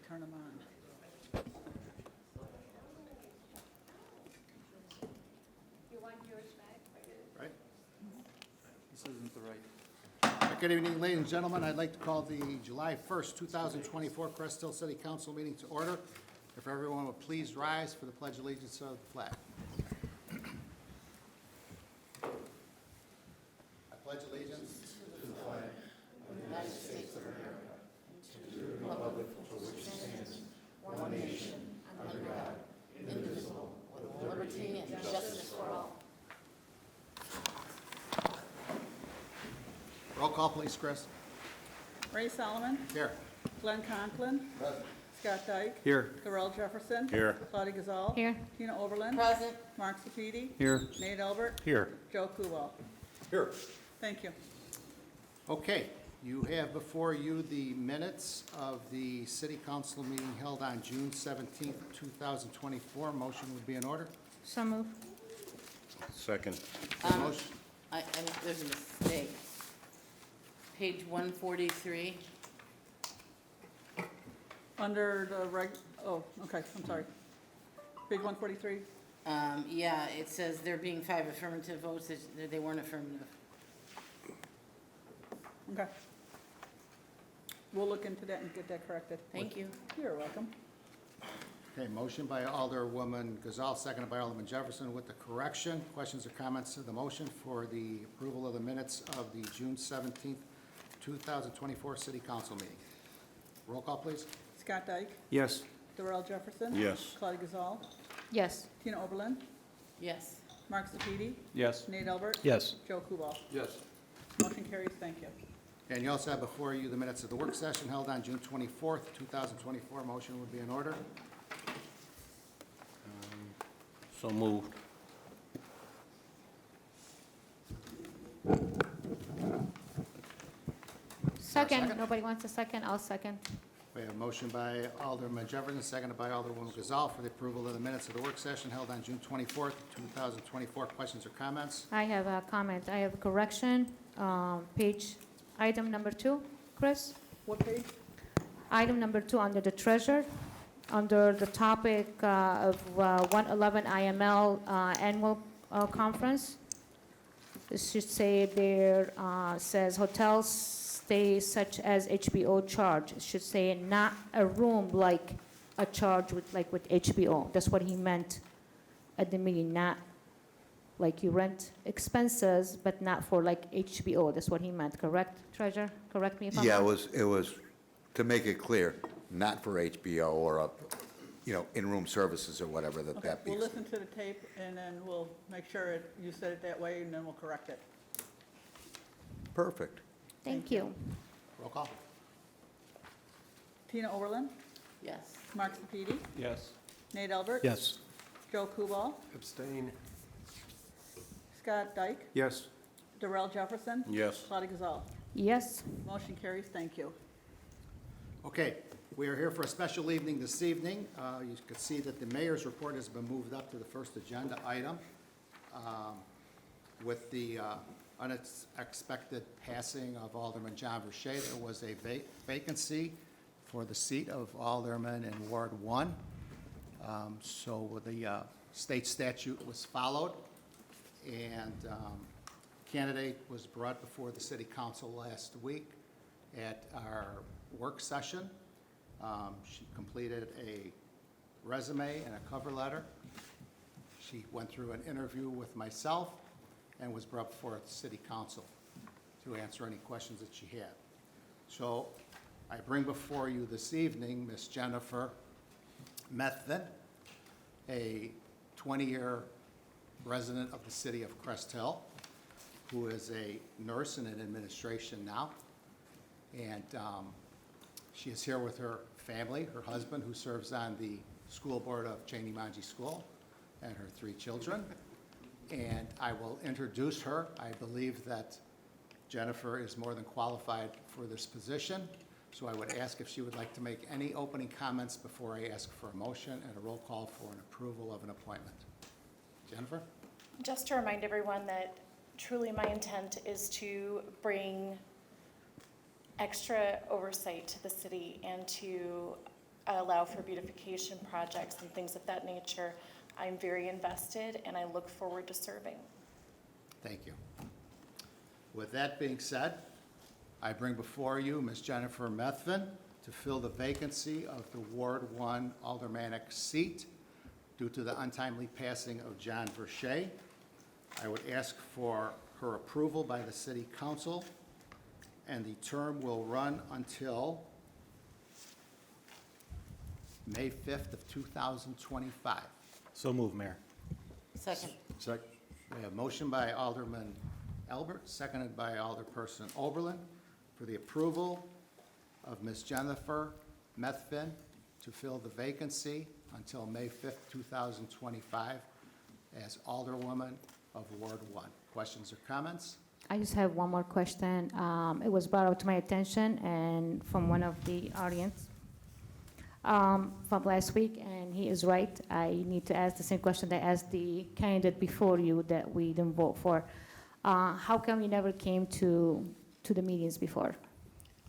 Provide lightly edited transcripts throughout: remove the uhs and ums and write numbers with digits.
turn them on. You want yours back? Right? This isn't the right. Good evening, ladies and gentlemen. I'd like to call the July 1st, 2024 Crest Hill City Council meeting to order. If everyone would please rise for the Pledge of Allegiance of the flag. I pledge allegiance to the flag of the United States of America, to the republic for which it stands, one nation, under God, indivisible, with liberty and justice for all. Roll call, please, Chris. Ray Solomon, Here. Glenn Conklin, Scott Dyke, Here. Darrell Jefferson. Here. Claudia Gazal. Here. Tina Oberlin. Present. Mark Sepiti. Here. Nate Albert. Here. Joe Kubal. Here. Thank you. Okay, you have before you the minutes of the city council meeting held on June 17th, 2024. Motion would be in order. So move. Second. Motion. There's a mistake. Page 143. Under the oh, okay, I'm sorry. Page 143. Yeah, it says there being 5 affirmative votes, they weren't affirmative. Okay. We'll look into that and get that corrected. Thank you. You're welcome. Okay, motion by Alderwoman Gazal, seconded by Alderman Jefferson with the correction. Questions or comments to the motion for the approval of the minutes of the June 17th, 2024 city council meeting? Roll call, please. Scott Dyke, Yes. Darrell Jefferson. Yes. Claudia Gazal, Yes. Tina Oberlin, Yes. Mark Sepiti, Yes. Nate Albert. Yes. Joe Kubal. Yes. Motion carries. Thank you. And you also have before you the minutes of the work session held on June 24th, 2024. Motion would be in order. So moved. Second. Nobody wants a second? I'll second. We have a motion by Alderman Jefferson, seconded by Alderwoman Gazal for the approval of the minutes of the work session held on June 24th, 2024. Questions or comments? I have a comment. I have a correction. Item number 2, Chris? What page? Item number 2 under the treasure, under the topic of 111 IML annual conference. It should say there, says hotels stay such as HBO charge. It should say not a room like a charge with HBO. That's what he meant at the meeting, not like you rent expenses, but not for like HBO. That's what he meant, correct, Treasurer? Correct me if I'm Yeah, wrong? it was, to make it clear, not for HBO or, in-room services or whatever Okay, that we'll be. listen to the tape and then we'll make sure you said it that way and then we'll correct it. Perfect. Thank you. Roll call. Tina Oberlin, Yes. Mark Sepiti, Yes. Nate Albert. Yes. Joe Kubal, Abstain. Scott Dyke, Yes. Darrell Jefferson. Yes. Claudia Gazal. Yes. Motion carries. Thank you. Okay, we are here for a special evening this evening. You can see that the mayor's report has been moved up to the first agenda item. With the unexpected passing of Alderman John Verche, there was a vacancy for the seat of Alderman in Ward 1. So the state statute was followed, and candidate was brought before the city council last week at our work session. She completed a resume and a cover letter. She went through an interview with myself and was brought before the city council to answer any questions that she had. So I bring before you this evening Miss Jennifer Methvin, a 20-year resident of the city of Crest Hill, who is a nurse and in administration now. And she is here with her family, her husband, who serves on the school board of Cheney Manji School, and her 3 children. And I will introduce her. I believe that Jennifer is more than qualified for this position. So I would ask if she would like to make any opening comments before I ask for a motion and a roll call for an approval of an appointment. Jennifer? Just to remind everyone that truly my intent is to bring extra oversight to the city and to allow for beautification projects and things of that nature, I'm very invested and I look forward to serving. Thank you. With that being said, I bring before you Ms. Jennifer Methvin to fill the vacancy of the Ward 1 aldermanic seat due to the untimely passing of John Verche. I would ask for her approval by the City Council, and the term will run until May 5th of 2025. So moved, Mayor. Second. Second. We have motion by Alderman Albert, seconded by Alderperson Oberlin, for the approval of Ms. Jennifer Methvin to fill the vacancy until May 5th, 2025, as Alderwoman of Ward 1. Questions or comments? I just have one more question. It was brought up to my attention and from one of the audience from last week, and he is right. I need to ask the same question that I asked the candidate before you that we didn't vote for. How come you never came to the meetings before?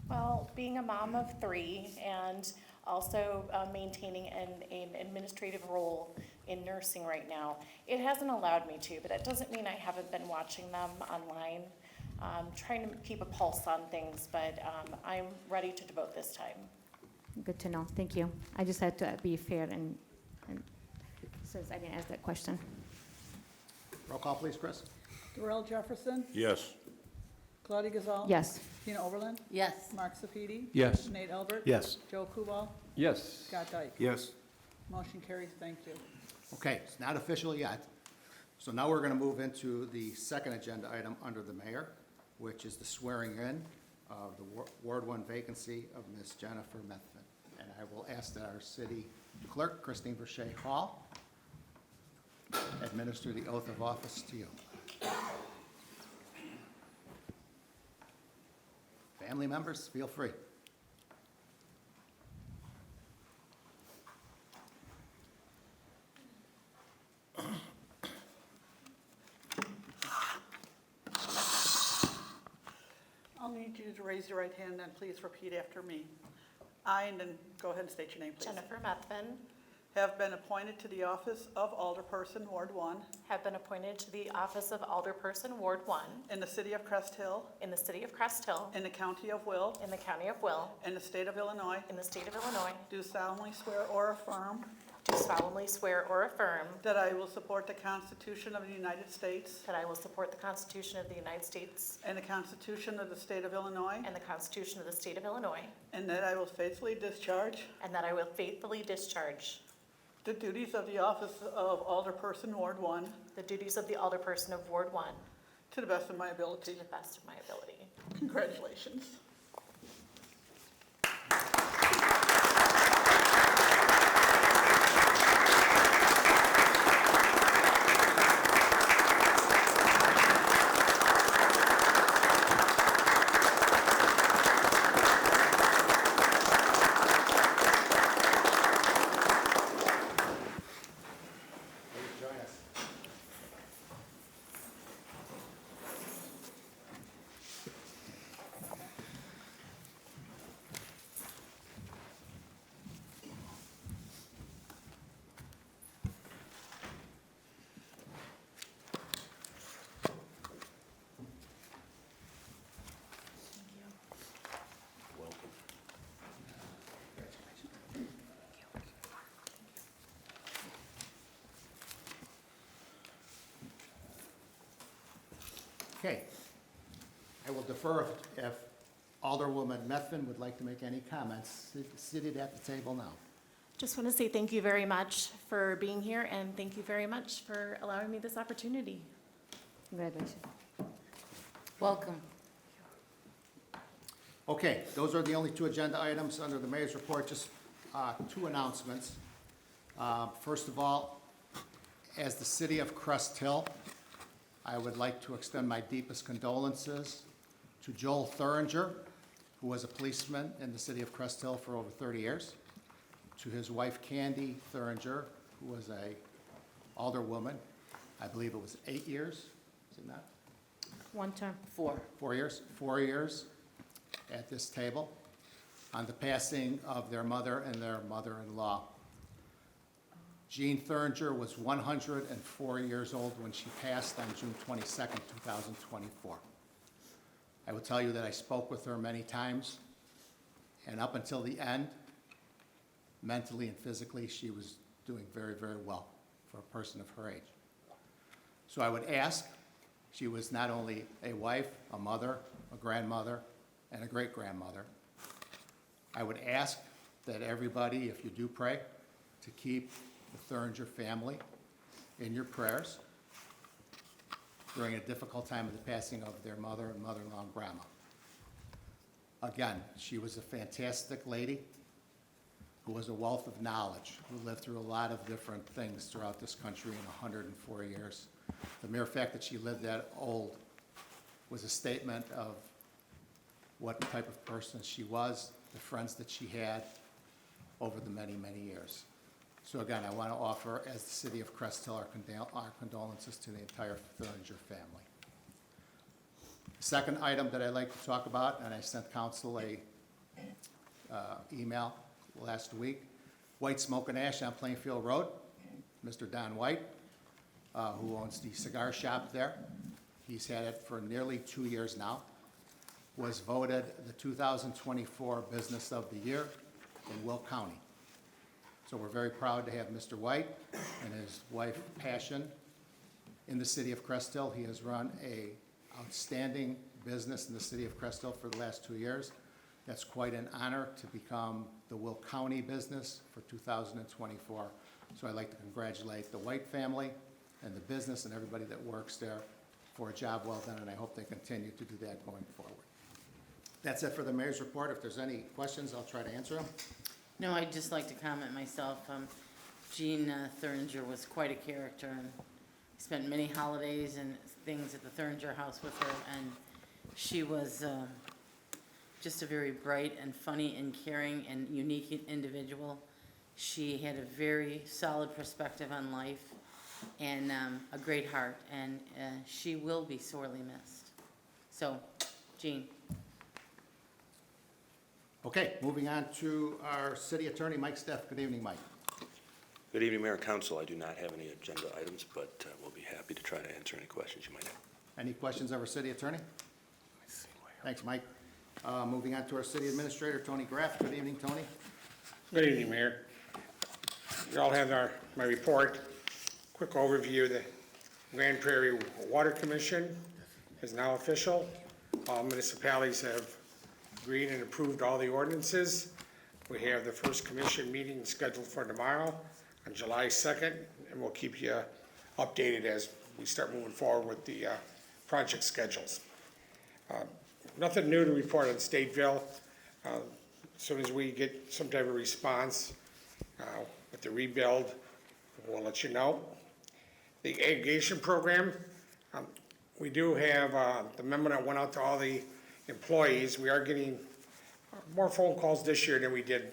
Well, being a mom of 3 and also maintaining an administrative role in nursing right now, it hasn't allowed me to, but that doesn't mean I haven't been watching them online, trying to keep a pulse on things, but I'm ready to devote this time. Good to know. Thank you. I just had to be fair and since I didn't ask that question. Roll call, please, Chris. Darrell Jefferson, Yes. Claudia Gazal. Yes. Tina Oberlin, Yes. Mark Sepiti. Yes. Nate Albert. Yes. Joe Kubal, Yes. Scott Dyke. Yes. Motion carries, thank you. Okay, it's not official yet. So now we're going to move into the second agenda item under the mayor, which is the swearing in of the Ward 1 vacancy of Ms. Jennifer Methvin. And I will ask that our city clerk, Christine Verche Hall, administer the oath of office to you. Family members, feel free. I'll need you to raise your right hand and please repeat after me. I, and then go ahead and state your name, please. Jennifer Methvin, Have been appointed to the office of Alderperson, Ward 1, have been appointed to the office of Alderperson, Ward 1, in the city of Crest Hill, in the city of Crest Hill, in the county of Will, in the county of Will, in the state of Illinois, in the state of Illinois, do solemnly swear or affirm do solemnly swear or affirm that I will support the Constitution of the United States that I will support the Constitution of the United States and the Constitution of the state of Illinois, and the Constitution of the state of Illinois, and that I will faithfully discharge and that I will faithfully discharge the duties of the office of Alderperson, Ward 1, the duties of the Alderperson of Ward 1 to the best of my to ability. the best of my ability. Congratulations. Please join us. Okay. I will defer if Alderwoman Methvin would like to make any comments. Seated at the table now. Just want to say thank you very much for being here, and thank you very much for allowing me this opportunity. Congratulations. Welcome. Okay, those are the only two agenda items under the mayor's report. Just two announcements. First of all, as the city of Crest Hill, I would like to extend my deepest condolences to Joel Thuringer, who was a policeman in the city of Crest Hill for over 30 years, to his wife Candy Thuringer, who was a alderwoman. I believe it was 8 years, is it not? One term. 4. 4 years? 4 years at this table. on the passing of their mother and their mother-in-law. Jean Thuringer was 104 years old when she passed on June 22nd, 2024. I will tell you that I spoke with her many times, and up until the end, mentally and physically, she was doing very, very well for a person of her age. So I would ask, she was not only a wife, a mother, a grandmother, and a great-grandmother. I would ask that everybody, if you do pray, to keep the Thuringer family in your prayers during a difficult time of the passing of their mother and mother-in-law and grandma. Again, she was a fantastic lady who was a wealth of knowledge, who lived through a lot of different things throughout this country in 104 years. The mere fact that she lived that old was a statement of what type of person she was, the friends that she had over the many, many years. So again, I want to offer, as the city of Crest Hill, our condolences to the entire Thuringer family. Second item that I'd like to talk about, and I sent council a email last week, White Smoke and Ash on Plainfield Road. Mr. Don White, who owns the cigar shop there, he's had it for nearly 2 years now, was voted the 2024 Business of the Year in Will County. So we're very proud to have Mr. White and his wife Passion in the city of Crest Hill. He has run a outstanding business in the city of Crest Hill for the last 2 years. That's quite an honor to become the Will County business for 2024. So I'd like to congratulate the White family and the business and everybody that works there for a job well done, and I hope they continue to do that going forward. That's it for the mayor's report. If there's any questions, I'll try to answer them. No, I'd just like to comment myself. Jean Thuringer was quite a character, and spent many holidays and things at the Thuringer house with her, and she was just a very bright and funny and caring and unique individual. She had a very solid perspective on life and a great heart, and she will be sorely missed. So, Jean. Okay, moving on to our city attorney, Mike Steff. Good evening, Mike. Good evening, Mayor and Council. I do not have any agenda items, but we'll be happy to try to answer any questions you might have. Any questions of our city attorney? Thanks, Mike. Moving on to our city administrator, Tony Graff. Good evening, Tony. Good evening, Mayor. You all have my report. Quick overview. The Grand Prairie Water Commission is now official. All municipalities have agreed and approved all the ordinances. We have the first commission meeting scheduled for tomorrow on July 2nd, and we'll keep you updated as we start moving forward with the project schedules. Nothing new to report on Stateville. As soon as we get some type of response with the rebuild, we'll let you know. The aggregation program, we do have the memo that went out to all the employees. We are getting more phone calls this year than we did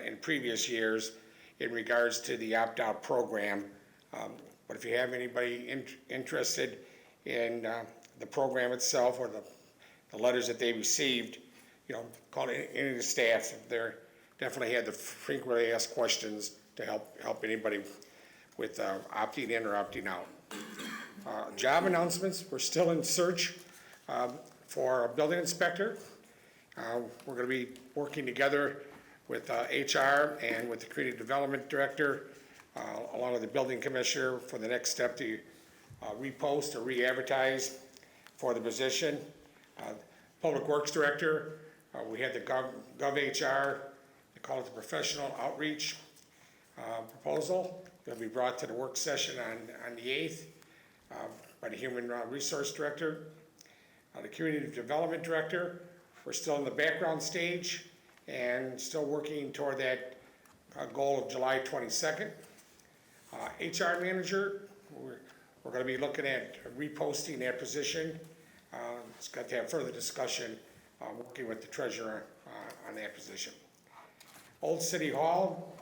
in previous years in regards to the opt-out program. But if you have anybody interested in the program itself or the letters that they received, you know, call any of the staff. They're definitely had the frequently asked questions to help anybody with opting in or opting out. Job announcements, we're still in search for a building inspector. We're going to be working together with HR and with the Creative Development Director, along with the Building Commissioner for the next step to repost or re-advertise for the position. Public Works Director, we had the GovHR, they call it the Professional Outreach proposal. It'll be brought to the work session on the 8th by the Human Resource Director. The Community Development Director, we're still in the background stage and still working toward that goal of July 22nd. HR Manager, we're going to be looking at reposting that position. It's got to have further discussion working with the treasurer on that position. Old City Hall,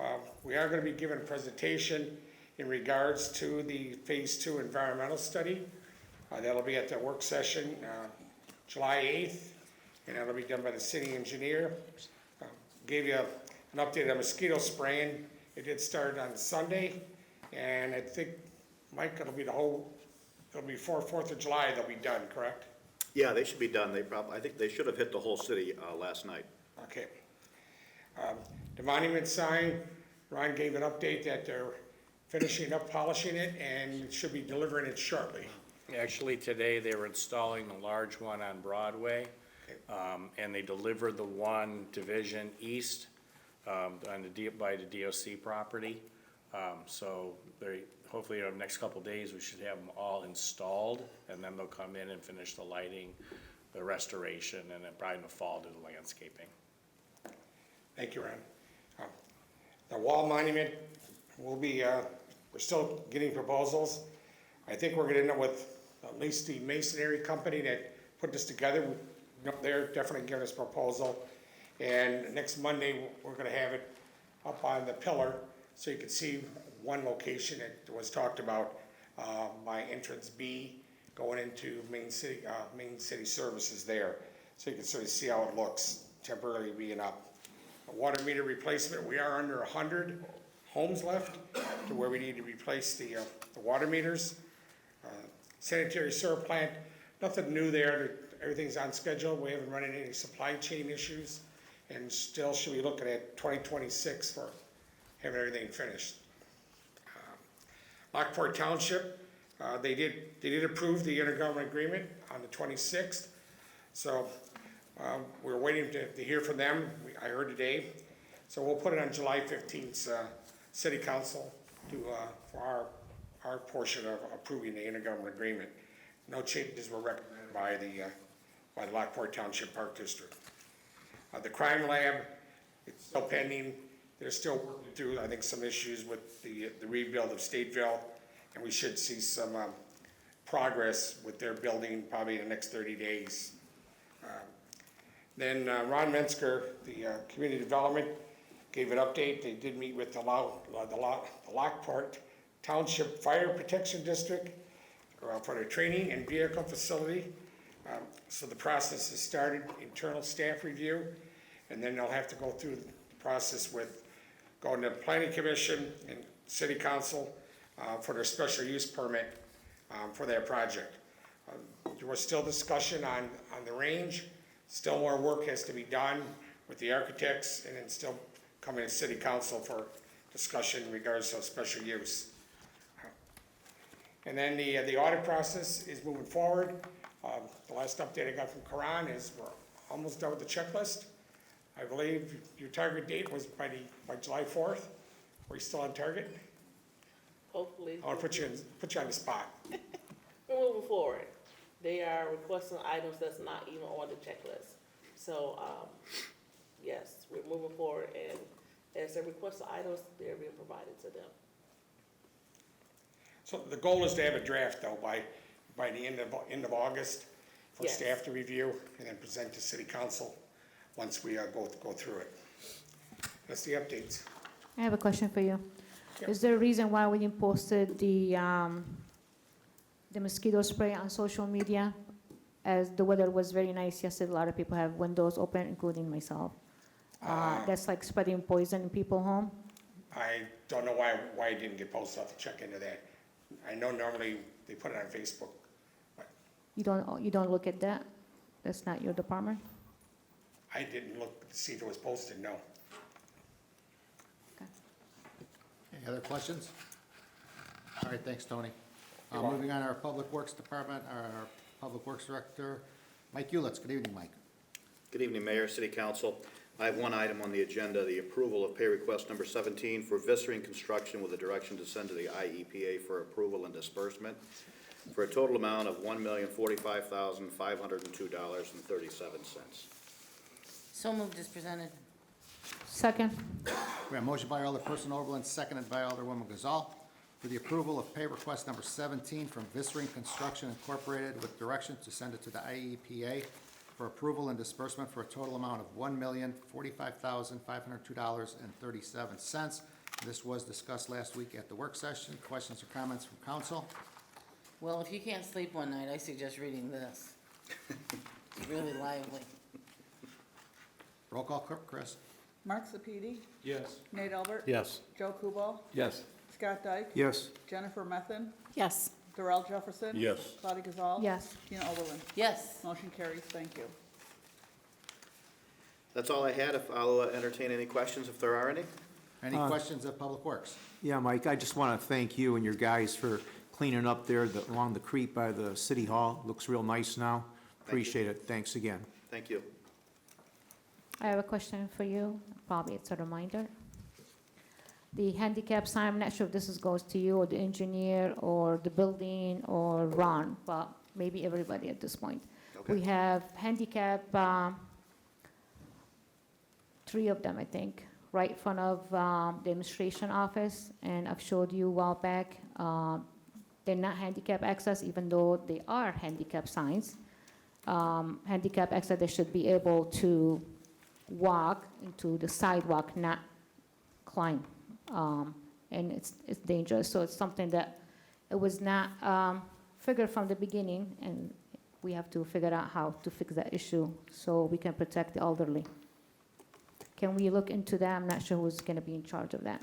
we are going to be giving a presentation in regards to the Phase 2 environmental study. That'll be at the work session July 8th, and that'll be done by the city engineer. gave you an update on mosquito spraying. It did start on Sunday, and I think, Mike, it'll be before 4th of July they'll be done, correct? Yeah, they should be done. I think they should have hit the whole city last night. Okay. The monument sign, Ron gave an update that they're finishing up polishing it and should be delivering it shortly. Actually, today, they were installing the large one on Broadway, and they delivered the one Division East by the DOC property. So they, hopefully, in the next couple of days, we should have them all installed, and then they'll come in and finish the lighting, the restoration, and then probably in the fall do the landscaping. Thank you, Ron. The wall monument will be, we're still getting proposals. I think we're gonna end up with at least the masonry company that put this together. They're definitely giving us a proposal. And next Monday, we're gonna have it up on the pillar so you can see one location that was talked about by entrance B going into main city services there. So you can sort of see how it looks temporarily being up. A water meter replacement, we are under 100 homes left to where we need to replace the water meters. Sanitary sewer plant, nothing new there. Everything's on schedule. We haven't run into any supply chain issues, and still should be looking at 2026 for having everything finished. Lockport Township, they did approve the intergovernmental agreement on the 26th. So we're waiting to hear from them. I heard today. So we'll put it on July 15th's City Council for our portion of approving the intergovernmental agreement. No changes were recommended by the Lockport Township Park District. The crime lab, it's still pending. They're still working through, I think, some issues with the rebuild of Stateville, and we should see some progress with their building probably in the next 30 days. Then Ron Mensker, the community development, gave an update. They did meet with the Lockport Township Fire Protection District for their training and vehicle facility. So the process has started, internal staff review, and then they'll have to go through the process with going to Planning Commission and City Council for their special use permit for their project. There was still discussion on the range. Still more work has to be done with the architects, and then still coming to City Council for discussion in regards to special use. And then the audit process is moving forward. The last update I got from Karan is we're almost done with the checklist. I believe your target date was by July 4th. Are you still on target? Hopefully. I want to put you on the spot. We're moving forward. They are requesting items that's not even on the checklist. So, yes, we're moving forward, and as they request the items, they're being provided to them. So the goal is to have a draft though by the end of August for Yes. staff to review and then present to City Council once we go through it. That's the updates. I have a question for you. Yep. Is there a reason why we didn't posted the mosquito spray on social media? As the weather was very nice yesterday, a lot of people have windows open, including myself. That's like spreading poison in people's home. I don't know why it didn't get posted. I'll have to check into that. I know normally they put it on Facebook. You don't look at that? That's not your department? I didn't look to see if it was posted, no. Any other questions? All right, thanks, Tony. You're welcome. Moving on to our Public Works Department, our Public Works Director, Mike Ulitz. Good evening, Mike. Good evening, Mayor, City Council. I have one item on the agenda, the approval of pay request number 17 for Vissering Construction with a direction to send to the IEPA for approval and disbursement for a total amount of $1,045,502.37. So moved as presented. Second. We have a motion by Alderperson Oberlin, seconded by Alderwoman Gazal, for the approval of pay request number 17 from Vissering Construction Incorporated with direction to send it to the IEPA for approval and disbursement for a total amount of $1,045,502.37. This was discussed last week at the work session. Questions or comments from council? Well, if you can't sleep one night, I suggest reading this. It's really lively. Roll call, Chris. Mark Sepiti, Yes. Nate Albert, Yes. Joe Kubal, Yes. Scott Dyke, Yes. Jennifer Methvin, Yes. Darrell Jefferson. Yes. Claudia Gazal. Yes. Tina Oberlin. Yes. Motion carries. Thank you. That's all I had. If I'll entertain any questions if there are any. Any questions of Public Works? Yeah, Mike, I just want to thank you and your guys for cleaning up there along the creek by the city hall. Looks real nice now. Appreciate it. Thanks again. Thank you. I have a question for you. Probably it's a reminder. The handicap sign, I'm not sure if goes to you or the engineer or the building or Ron, but maybe everybody at this point. We Okay. have handicap, 3 of them, I think, right in front of the administration office, and I've showed you a while back. They're not handicap access, even though they are handicap signs. Handicap access, they should be able to walk into the sidewalk, not climb. And it's dangerous, so it's something that it was not figured from the beginning, and we have to figure out how to fix that issue so we can protect the elderly. Can we look into that? I'm not sure who's gonna be in charge of that.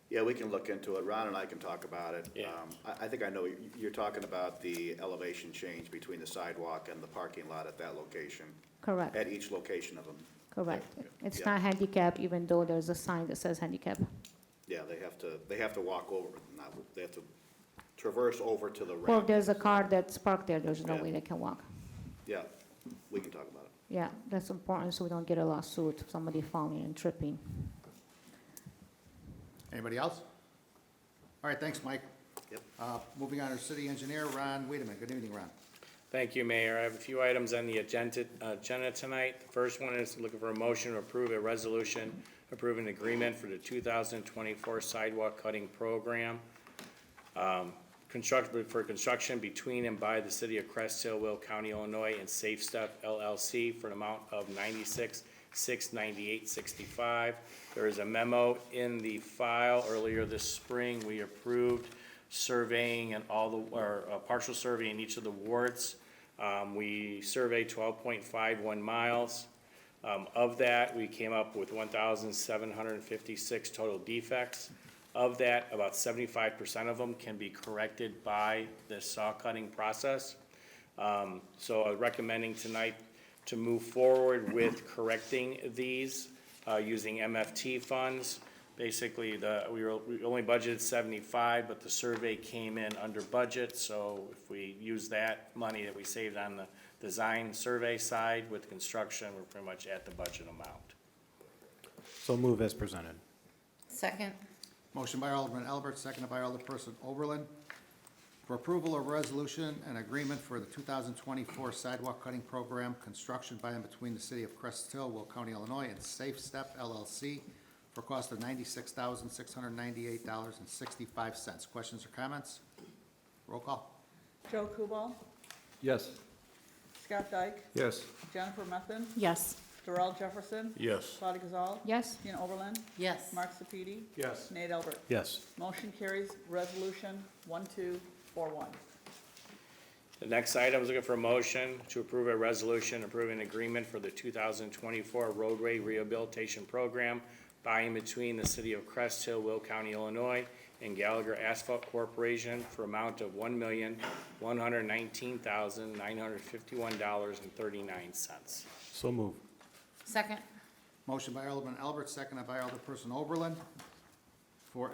Yeah, we can look into it. Ron and I can talk about it. Yeah. I think I know, you're talking about the elevation change between the sidewalk and the parking lot at that location, Correct, at each location of them. correct. It's Yeah. not handicap, even though there's a sign that says handicap. Yeah, they have to walk over, they have to traverse over to the ramp. Well, if there's a car that's parked there, there's no Yeah. way they can walk. Yeah, we can talk about it. Yeah, that's important, so we don't get a lawsuit, somebody falling and tripping. Anybody else? All right, thanks, Mike. Yep. Moving on to City Engineer Ron Wiedemann. Good evening, Ron. Thank you, Mayor. I have a few items on the agenda tonight. The first one is looking for a motion to approve a resolution approving an agreement for the 2024 sidewalk cutting program. Construction between and by the city of Crest Hill, Will County, Illinois, and Safe Step LLC for an amount of $96,698.65. There is a memo in the file. Earlier this spring, we approved surveying and partial survey in each of the wards. We surveyed 12.51 miles. Of that, we came up with 1,756 total defects. Of that, about 75% of them can be corrected by the saw cutting process. So I'm recommending tonight to move forward with correcting these using MFT funds. Basically, we only budgeted 75, but the survey came in under budget, so if we use that money that we saved on the design survey side with construction, we're pretty much at the budget amount. So move as presented. Second. Motion by Alderman Albert, seconded by Alderperson Oberlin, for approval of resolution and agreement for the 2024 sidewalk cutting program, construction by and between the city of Crest Hill, Will County, Illinois, and Safe Step LLC for a cost of $96,698.65. Questions or comments? Roll call. Joe Kubal, Yes. Scott Dyke, Yes. Jennifer Methvin, Yes. Darrell Jefferson, Yes. Claudia Gazal, Yes? Tina Oberlin, Yes. Mark Sepiti, Yes. Nate Albert. Yes. Motion carries. Resolution 1241. The next item is looking for a motion to approve a resolution approving an agreement for the 2024 roadway rehabilitation program by and between the city of Crest Hill, Will County, Illinois, and Gallagher Asphalt Corporation for amount of $1,119,951.39. So move. Second. Motion by Alderman Albert, seconded by Alderperson Oberlin, for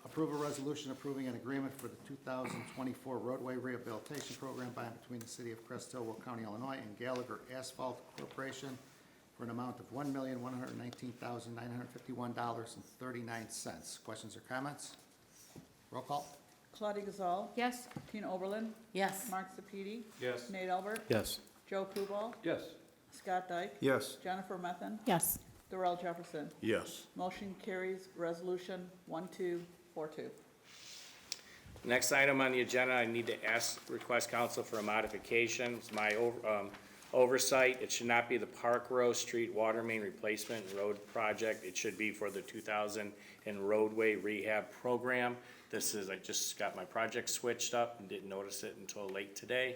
approve a resolution approving an agreement for the 2024 roadway rehabilitation program by and between the city of Crest Hill, Will County, Illinois, and Gallagher Asphalt Corporation for an amount of $1,119,951.39. Questions or comments? Roll call. Claudia Gazal, Yes? Tina Oberlin, Yes. Mark Sepiti, Yes. Nate Albert, Yes. Joe Kubal, Yes. Scott Dyke, Yes. Jennifer Methvin, Yes. Darrell Jefferson. Yes. Motion carries. Resolution 1242. Next item on the agenda, I need to request council for a modification. It's my oversight. It should not be the Park Row Street Water Main Replacement Road Project. It should be for the 2000 and roadway rehab program. This is, I just got my project switched up and didn't notice it until late today.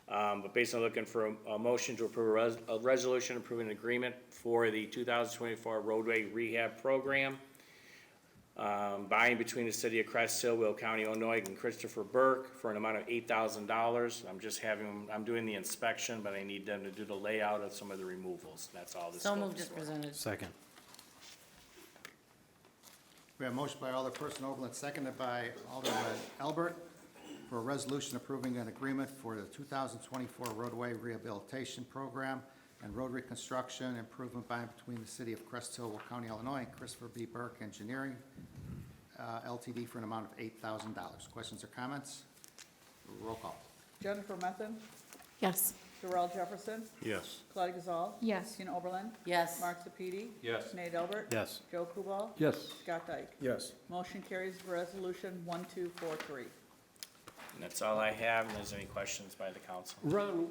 But basically looking for a motion to approve a resolution approving an agreement for the 2024 roadway rehab program by and between the city of Crest Hill, Will County, Illinois, and Christopher Burke for an amount of $8,000. I'm doing the inspection, but I need them to do the layout of some of the removals. That's all this So scope moved is as for. presented. Second. We have a motion by Alderperson Oberlin, seconded by Alderman Albert, for a resolution approving an agreement for the 2024 roadway rehabilitation program and road reconstruction improvement by and between the city of Crest Hill, Will County, Illinois, and Christopher B. Burke Engineering, LTD, for an amount of $8,000. Questions or comments? Roll call. Jennifer Methvin, Yes. Darrell Jefferson, Yes. Claudia Gazal, Yes. Tina Oberlin, Yes. Mark Sepiti, Yes. Nate Albert, Yes. Joe Kubal, Yes. Scott Dyke. Yes. Motion carries resolution 1243. And that's all I have, and there's any questions by the council. Ron,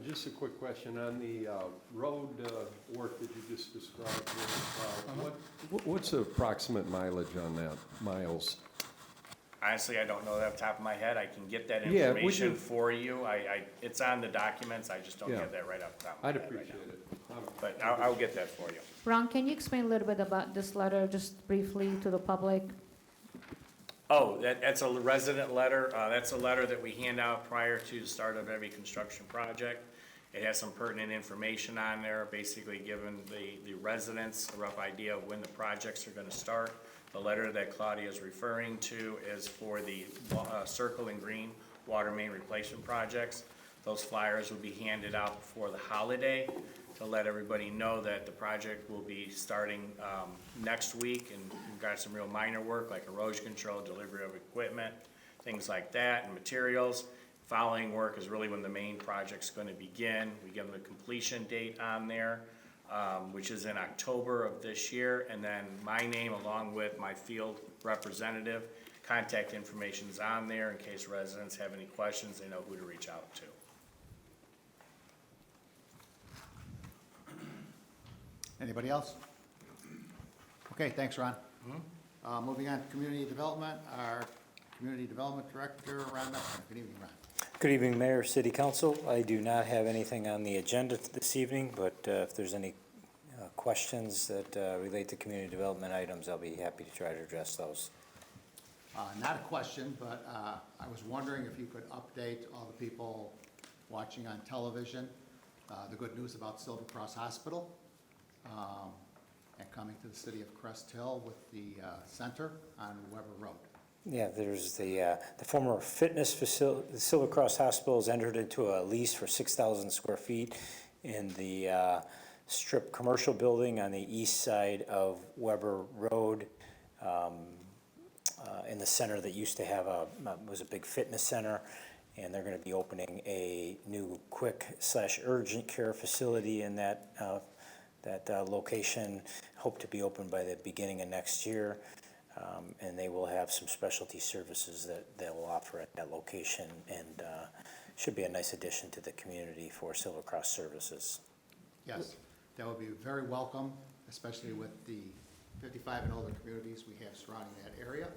just a quick question on the road work that you just described here. What's the approximate mileage on that, miles? Honestly, I don't know that off the top of my head. I can get that Yeah, would information you- for you. It's on the documents, I just don't Yeah. have that right off the top of my I'd head right appreciate now. it. But I'll get that for you. Ron, can you explain a little bit about this letter, just briefly to the public? Oh, that's a resident letter. That's a letter that we hand out prior to the start of every construction project. It has some pertinent information on there, basically giving the residents a rough idea of when the projects are gonna start. The letter that Claudia is referring to is for the Circle and Green water main replacement projects. Those flyers will be handed out before the holiday to let everybody know that the project will be starting next week, and we've got some real minor work like erosion control, delivery of equipment, things like that, and materials. Following work is really when the main project's gonna begin. We give them a completion date on there, which is in October of this year, and then my name along with my field representative. Contact information's on there in case residents have any questions, they know who to reach out to. Anybody else? Okay, thanks, Ron. Moving on to community development, our community development director, Ron Messner. Good evening, Ron. Good evening, Mayor, City Council. I do not have anything on the agenda this evening, but if there's any questions that relate to community development items, I'll be happy to try to address those. Not a question, but I was wondering if you could update all the people watching on television, the good news about Silver Cross Hospital, and coming to the city of Crest Hill with the center on Weber Road. Yeah, there's the former fitness facility, the Silver Cross Hospital has entered into a lease for 6,000 square feet in the strip commercial building on the east side of Weber Road, in the center that used to have was a big fitness center, and they're gonna be opening a new quick/urgent care facility in that location, hope to be open by the beginning of next year. And they will have some specialty services that they will offer at that location, and should be a nice addition to the community for Silver Cross services. Yes, that would be very welcome, especially with the 55 and older communities we have surrounding that area.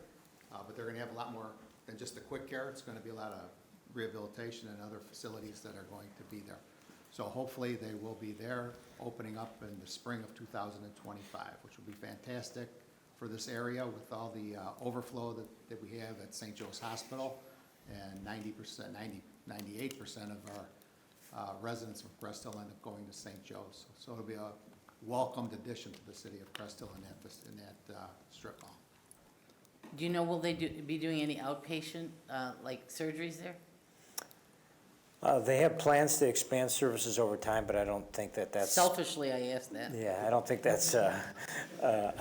But they're gonna have a lot more than just the quick care. It's gonna be a lot of rehabilitation and other facilities that are going to be there. So hopefully they will be there, opening up in the spring of 2025, which will be fantastic for this area with all the overflow that we have at St. Joe's Hospital, and 98% of our residents from Crest Hill end up going to St. Joe's. So it'll be a welcomed addition to the city of Crest Hill in that strip mall. Do you know, will they be doing any outpatient, like surgeries there? They have plans to expand services over time, but I don't think that's. Selfishly, I asked that. Yeah, I don't think that's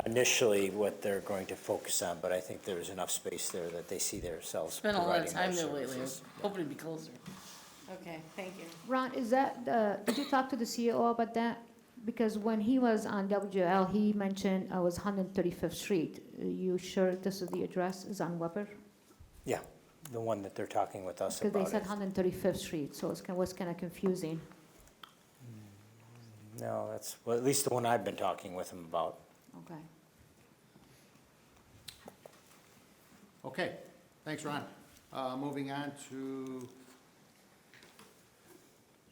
initially what they're going to focus on, but I think there's enough space there that they see themselves Spent a providing lot of time more there lately, I was services. hoping to be closer. Okay, thank you. Ron, is that, did you talk to the CEO about that? Because when he was on WL, he mentioned it was 135th Street. Are you sure this is the address, is on Weber? Yeah, the one that they're talking with us Because about. they said 135th Street, so it was kind of confusing. No, that's, well, at least the one I've been talking with them about. Okay. Okay, thanks, Ron. Moving on to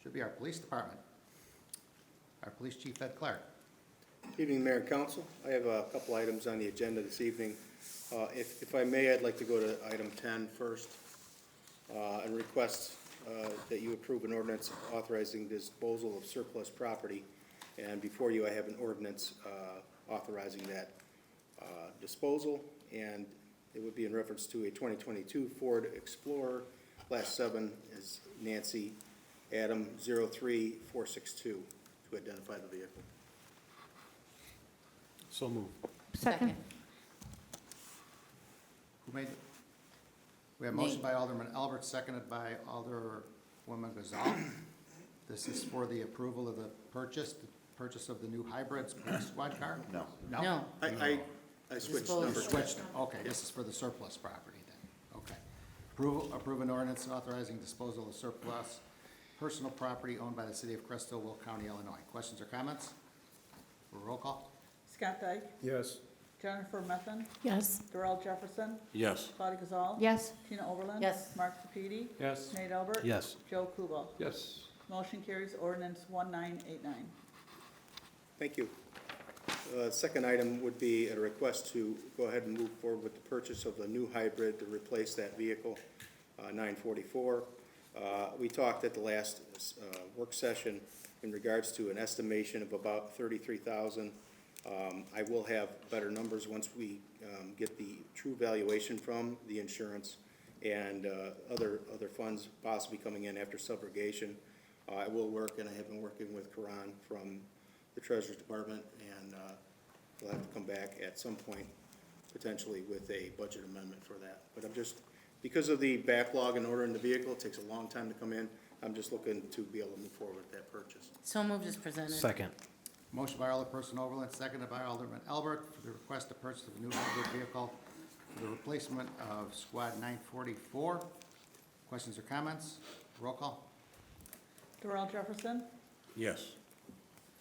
should be our police department. Our police chief, Ed Clark. Evening, Mayor and Council. I have a couple items on the agenda this evening. If I may, I'd like to go to item 10 first and request that you approve an ordinance authorizing disposal of surplus property. And before you, I have an ordinance authorizing that disposal, and it would be in reference to a 2022 Ford Explorer. Last 7 is Nancy Adam 03462 to identify the vehicle. So moved. Second. Who made it? We have a motion by Alderman Albert, seconded by Alderwoman Gazal. This is for the approval of the purchase of the new hybrid squad car? No. No. I switched Disposal. numbers. Switched, okay, this is for the surplus property then, okay. Approve an ordinance authorizing disposal of surplus personal property owned by the city of Crest, Will County, Illinois. Questions or comments? Roll call? Scott Dyke. Yes. Jennifer Methvin. Yes. Darrell Jefferson. Yes. Claudia Gazal. Yes. Tina Oberlin. Yes. Mark Sepiti. Yes. Nate Albert. Yes. Joe Kubal. Yes. Motion carries ordinance 1989. Thank you. Second item would be a request to go ahead and move forward with the purchase of a new hybrid to replace that vehicle, 944. We talked at the last work session in regards to an estimation of about $33,000. I will have better numbers once we get the true valuation from the insurance and other funds possibly coming in after subrogation. I will work, and I have been working with Karan from the Treasurer's Department, and we'll have to come back at some point potentially with a budget amendment for that. But I'm just, because of the backlog in ordering the vehicle, it takes a long time to come in. I'm just looking to be able to move forward with that purchase. So moved as presented. Second. Motion by Alderperson Overland, seconded by Alderman Albert for the request to purchase of a new hybrid vehicle for the replacement of Squad 944. Questions or comments? Roll call? Darrell Jefferson. Yes.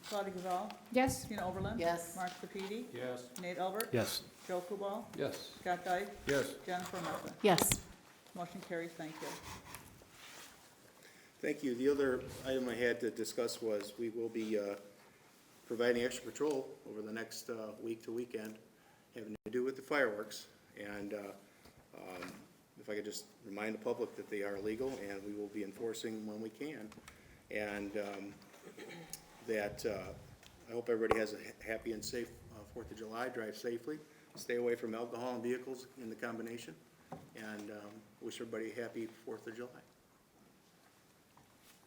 Claudia Gazal. Yes. Tina Oberlin. Yes. Mark Sepiti. Yes. Nate Albert. Yes. Joe Kubal. Yes. Scott Dyke. Yes. Jennifer Methvin. Yes. Motion carries. Thank you. Thank you. The other item I had to discuss was we will be providing extra patrol over the next week to weekend, having to do with the fireworks. And if I could just remind the public that they are legal, and we will be enforcing when we can. And that I hope everybody has a happy and safe 4th of July, drive safely, stay away from alcohol and vehicles in the combination, and wish everybody a happy 4th of July.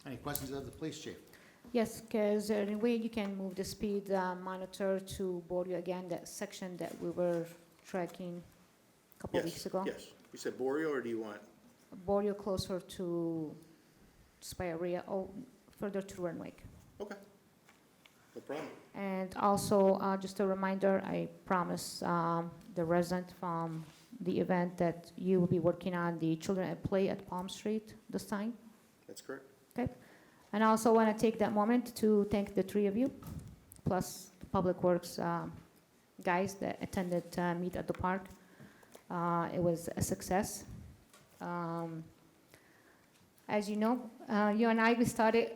Any questions of the police chief? Yes, because in a way you can move the speed monitor to Borio again, that section that we were tracking a couple Yes, weeks ago. Yes. You said Borio, or do you want? Borio closer to Spirea, or further to Renwick. Okay. No problem. And also, just a reminder, I promised the resident from the event that you will be working on the Children at Play at Palm Street this time. That's correct. Okay. And I also want to take that moment to thank the 3 of you, plus the Public Works guys that attended Meet at the Park. It was a success. As you know, you and I, we started,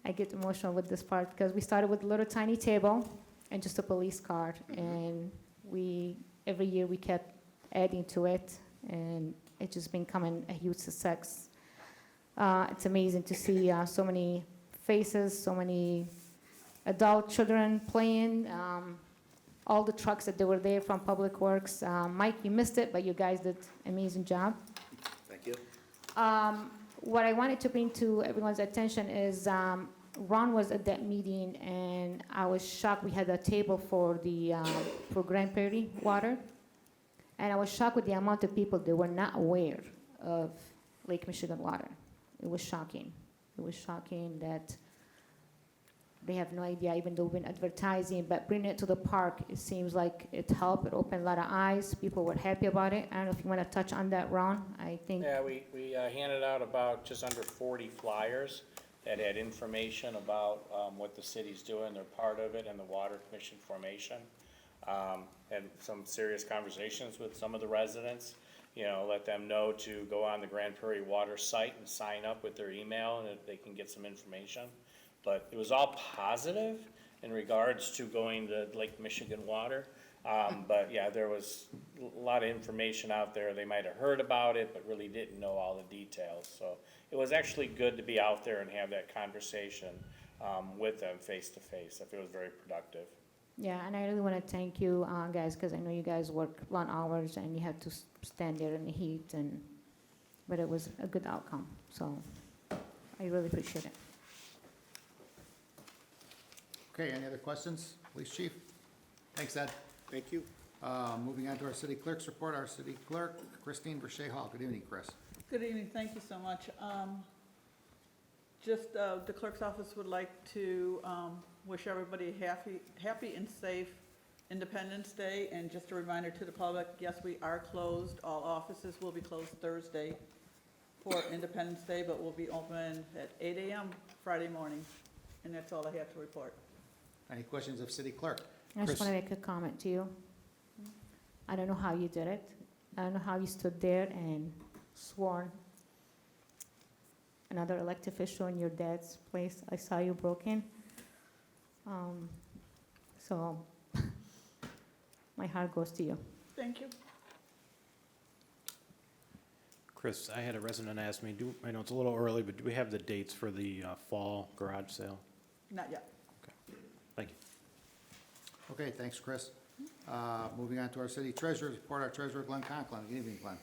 I get emotional with this part, because we started with a little tiny table and just a police car. And every year we kept adding to it, and it's just been becoming a huge success. It's amazing to see so many faces, so many adult children playing, all the trucks that they were there from Public Works. Mike, you missed it, but you guys did an amazing job. Thank you. What I wanted to bring to everyone's attention is Ron was at that meeting, and I was shocked. We had a table for Grand Prairie water, and I was shocked with the amount of people that were not aware of Lake Michigan water. It was shocking. It was shocking that they have no idea, even though we've been advertising, but bringing it to the park, it seems like it helped. It opened a lot of eyes. People were happy about it. I don't know if you want to touch on that, Ron. I think. Yeah, we handed out about just under 40 flyers that had information about what the city's doing, they're part of it, and the Water Commission formation. Had some serious conversations with some of the residents. let them know to go on the Grand Prairie Water site and sign up with their email, and that they can get some information. But it was all positive in regards to going to Lake Michigan Water. But yeah, there was a lot of information out there. They might have heard about it, but really didn't know all the details. So it was actually good to be out there and have that conversation with them face to face. I feel it was very productive. Yeah, and I really want to thank you, guys, because I know you guys work long hours and you have to stand there in the heat, but it was a good outcome. So I really appreciate it. Okay, any other questions? Police Chief? Thanks, Ed. Thank you. Moving on to our city clerk's report, our city clerk, Christine Verche Hall. Good evening, Chris. Good evening, thank you so much. Just the clerk's office would like to wish everybody happy and safe Independence Day, and just a reminder to the public, yes, we are closed. All offices will be closed Thursday for Independence Day, but we'll be open at 8 a.m. Friday morning, and that's all I have to report. Any questions of city clerk? I just Chris? want to make a comment to you. I don't know how you did it. I don't know how you stood there and sworn another elected official in your dad's place. I saw you broken. So my heart goes to you. Thank you. Chris, I had a resident ask me, I know it's a little early, but do we have the dates for the fall garage sale? Not yet. Thank you. Okay, thanks, Chris. Moving on to our city treasurer's report, our treasurer, Glenn Conklin. Good evening, Glenn.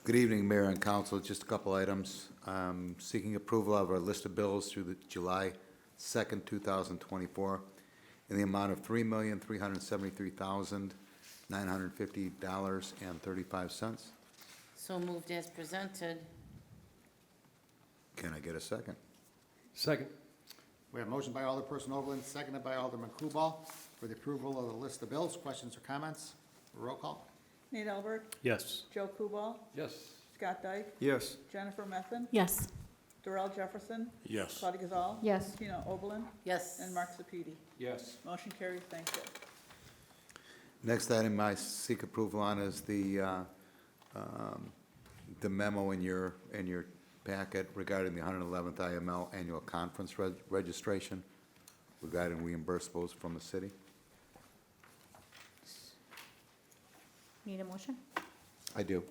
Good evening, Mayor and Council. Just a couple items. Seeking approval of our list of bills through the July 2nd, 2024, in the amount of $3,373,950.35. So moved as presented. Can I get a second? Second. We have a motion by Alderperson Overland, seconded by Alderman Kubal, for the approval of the list of bills. Questions or comments? Roll call. Nate Albert, Yes. Joe Kubal, Yes. Scott Dyke, Yes. Jennifer Methvin, Yes. Darrell Jefferson, Yes. Claudia Gazal, Yes. Tina Oberlin, Yes. and Mark Sepiti. Yes. Motion carries, thank you. Next item I seek approval on is the memo in your packet regarding the 111th IML Annual Conference registration regarding reimbursables from the city. Need a motion? I do.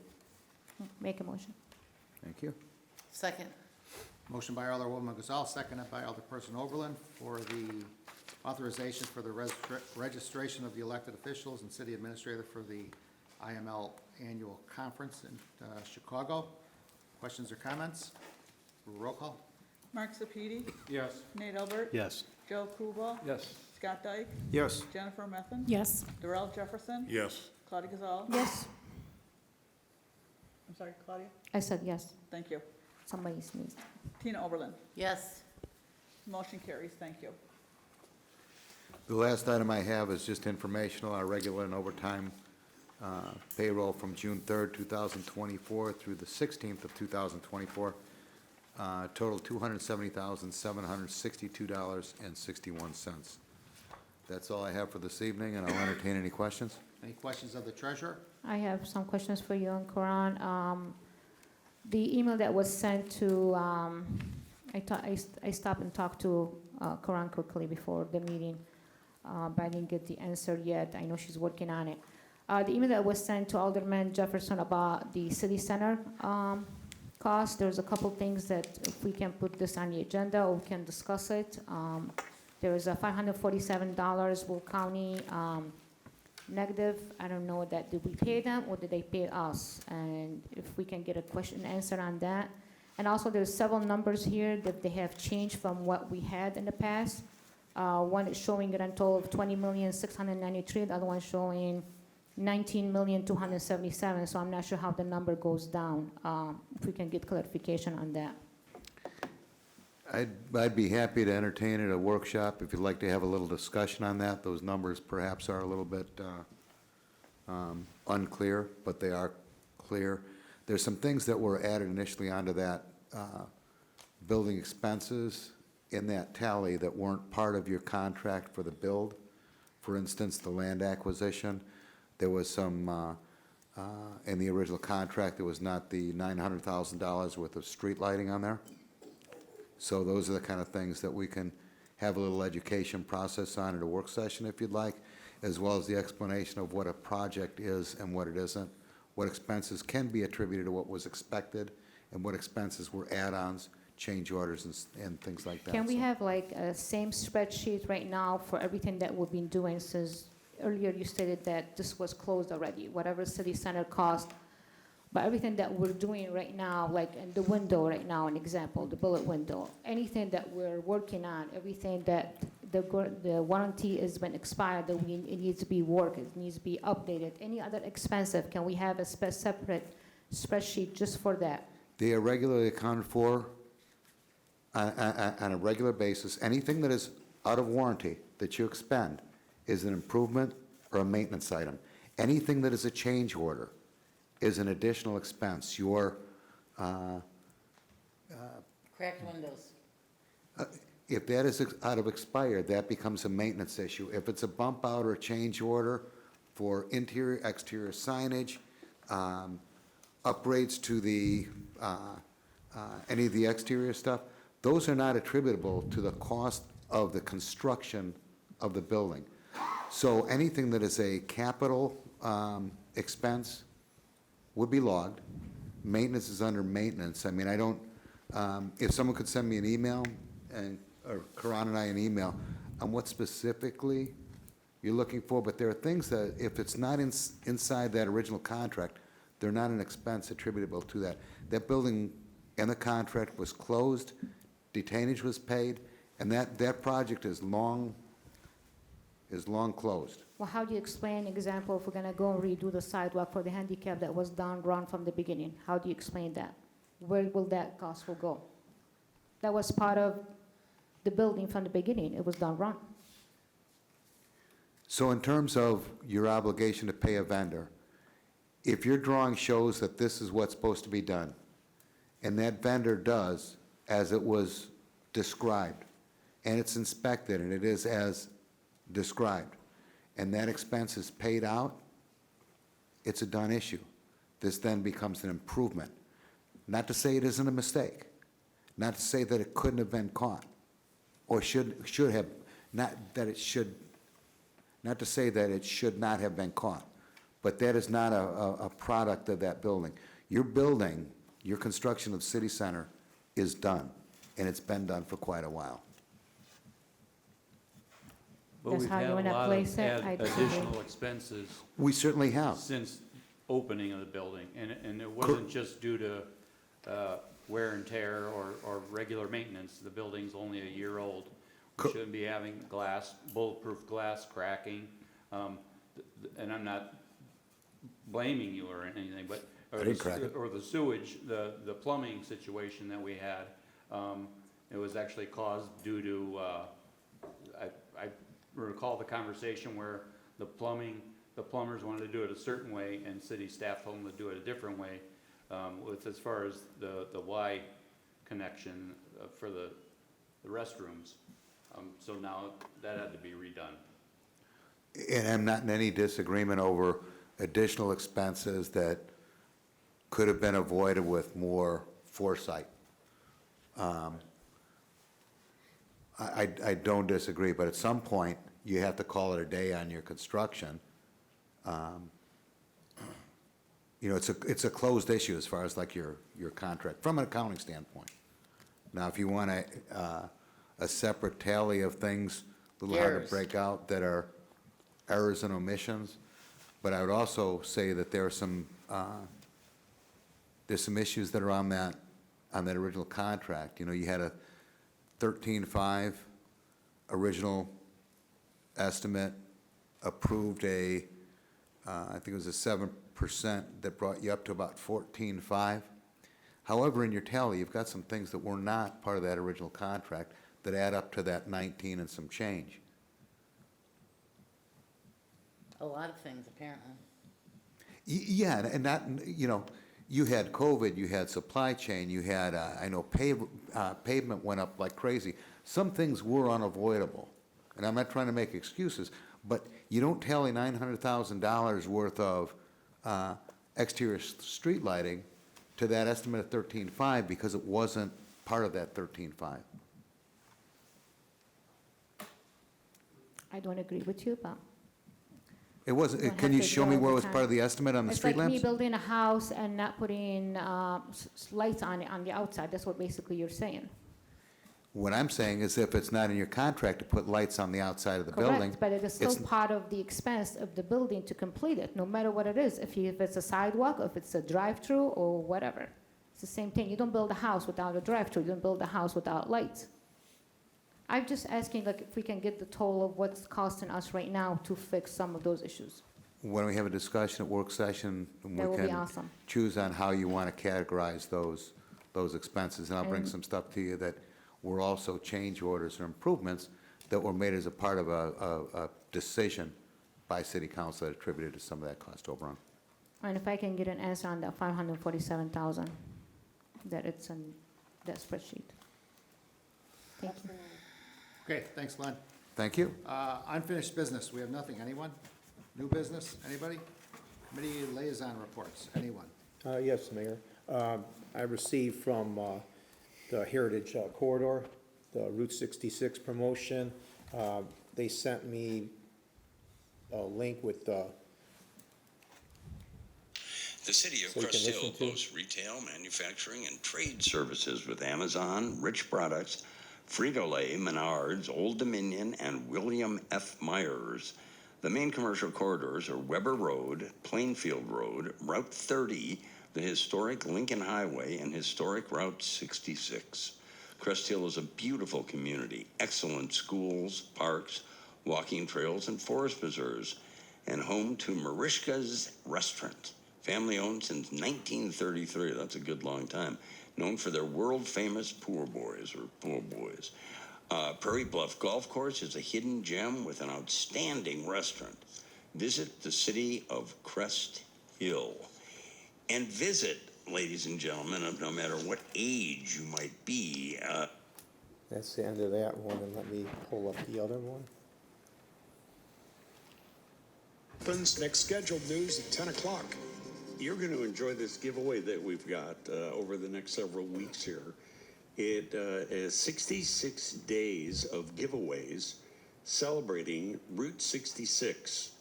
Make a motion. Thank you. Second. Motion by Alderwoman Gazal, seconded by Alderperson Overland, for the authorization for the registration of the elected officials and city administrator for the IML Annual Conference in Chicago. Questions or comments? Roll call. Mark Sepiti, Yes. Nate Albert, Yes. Joe Kubal, Yes. Scott Dyke, Yes. Jennifer Methvin, Yes. Darrell Jefferson, Yes. Claudia Gazal. Yes. I'm sorry, Claudia? I said yes. Thank you. Somebody sneezed. Tina Oberlin. Yes. Motion carries, thank you. The last item I have is just informational, our regular and overtime payroll from June 3rd, 2024 through the 16th of 2024, total $270,762.61. That's all I have for this evening, and I'll entertain any questions. Any questions of the treasurer? I have some questions for you on Quran. The email that was sent to, I stopped and talked to Quran quickly before the meeting, but I didn't get the answer yet. I know she's working on it. The email that was sent to Alderman Jefferson about the city center cost, there's a couple things that if we can put this on the agenda or we can discuss it. There is a $547 Will County negative. I don't know that, did we pay them or did they pay us? And if we can get a question answer on that. And also there's several numbers here that they have changed from what we had in the past. One is showing a rental of $20,693,000, the other one showing $19,277,000. So I'm not sure how the number goes down. If we can get clarification on that. I'd be happy to entertain at a workshop if you'd like to have a little discussion on that. Those numbers perhaps are a little bit unclear, but they are clear. There's some things that were added initially onto that building expenses in that tally that weren't part of your contract for the build. For instance, the land acquisition. There was some in the original contract, there was not the $900,000 worth of street lighting on there. So those are the kind of things that we can have a little education process on at a work session if you'd like, as well as the explanation of what a project is and what it isn't, what expenses can be attributed to what was expected, and what expenses were add-ons, change orders, and things like that. Can we So- have like a same spreadsheet right now for everything that we've been doing since earlier you stated that this was closed already, whatever city center cost, but everything that we're doing right now, like in the window right now, an example, the bullet window, anything that we're working on, everything that the warranty has been expired, that it needs to be worked, it needs to be updated, any other expensive, can we have a separate spreadsheet just for that? They are regularly accounted for on a regular basis. Anything that is out of warranty that you expend is an improvement or a maintenance item. Anything that is a change order is an additional expense. Your, Cracked windows. if that is out of expired, that becomes a maintenance issue. If it's a bump out or change order for interior, exterior signage, upgrades to the, any of the exterior stuff, those are not attributable to the cost of the construction of the building. So anything that is a capital expense would be logged. Maintenance is under maintenance. I mean, I don't, if someone could send me an email, or Karan and I an email, on what specifically you're looking for, but there are things that, if it's not inside that original contract, they're not an expense attributable to that. That building and the contract was closed, detainage was paid, and that project is long closed. Well, how do you explain, example, if we're gonna go and redo the sidewalk for the handicap that was done wrong from the beginning? How do you explain that? Where will that cost will go? That was part of the building from the beginning, it was done wrong. So in terms of your obligation to pay a vendor, if your drawing shows that this is what's supposed to be done, and that vendor does as it was described, and it's inspected, and it is as described, and that expense is paid out, it's a done issue. This then becomes an improvement. Not to say it isn't a mistake, not to say that it couldn't have been caught, or should have, not to say that it should not have been caught, but that is not a product of that building. Your building, your construction of City Center is done, and it's been done for quite a while. But That's we've how you had a wanna lot place of it? I disagree. additional expenses We certainly have. since opening of the building, and it wasn't just due to wear and tear or regular maintenance. The building's only a year old. We shouldn't be having bulletproof glass cracking, and I'm not blaming you or anything, but I didn't crack it. or the sewage, the plumbing situation that we had, it was actually caused due to, I recall the conversation where the plumbers wanted to do it a certain way, and city staff told them to do it a different way, with as far as the Y connection for the restrooms. So now that had to be redone. And I'm not in any disagreement over additional expenses that could have been avoided with more foresight. I don't disagree, but at some point, you have to call it a day on your construction. You know, it's a closed issue as far as like your contract, from an accounting standpoint. Now, if you want a separate tally of things, a little hard to Errors. break out, that are errors and omissions, but I would also say that there's some issues that are on that original contract. You know, you had a 13.5 original estimate, approved I think it was a 7% that brought you up to about 14.5. However, in your tally, you've got some things that were not part of that original contract that add up to that 19 and some change. A lot of things, apparently. Yeah, and that, you know, you had COVID, you had supply chain, you had, I know pavement went up like crazy. Some things were unavoidable, and I'm not trying to make excuses, but you don't tally $900,000 worth of exterior street lighting to that estimate of 13.5 because it wasn't part of that 13.5. I don't agree with you, but. It wasn't, Don't can have you to show do me all where the it was time. part of the estimate on the It's street like me lamps? building a house and not putting lights on it on the outside. That's what basically you're saying. What I'm saying is if it's not in your contract to put lights on the outside of the building. Correct, but it is still it's- part of the expense of the building to complete it, no matter what it is. If it's a sidewalk, if it's a drive-through, or whatever. It's the same thing. You don't build a house without a drive-through. You don't build a house without lights. I'm just asking, like, if we can get the total of what's costing us right now to fix some of those issues. When we have a discussion at work session, we That would be can awesome. choose on how you want to categorize those expenses. And I'll bring And- some stuff to you that were also change orders or improvements that were made as a part of a decision by city council that attributed to some of that cost overrun. And if I can get an answer on that 547,000, that it's in that spreadsheet. Thank you. Okay, thanks, Len. Thank you. Unfinished business, we have nothing. Anyone? New business, anybody? Committee liaison reports, anyone? Yes, Mayor. I received from the Heritage Corridor, the Route 66 promotion. They sent me a link with The city of So you can Crest Hill listen to- boasts retail, manufacturing, and trade services with Amazon, Rich Products, Frito-Lay, Menards, Old Dominion, and William F. Myers. The main commercial corridors are Weber Road, Plainfield Road, Route 30, the historic Lincoln Highway, and historic Route 66. Crest Hill is a beautiful community, excellent schools, parks, walking trails, and forest preserves, and home to Marishka's Restaurant. Family owned since 1933, that's a good long time. Known for their world-famous poor boys. Prairie Bluff Golf Course is a hidden gem with an outstanding restaurant. Visit the city of Crest Hill. And visit, ladies and gentlemen, of no matter what age you might be. That's the end of that one, and let me pull up the other one. Next scheduled news at 10 o'clock. You're going to enjoy this giveaway that we've got over the next several weeks here. It is 66 days of giveaways celebrating Route 66,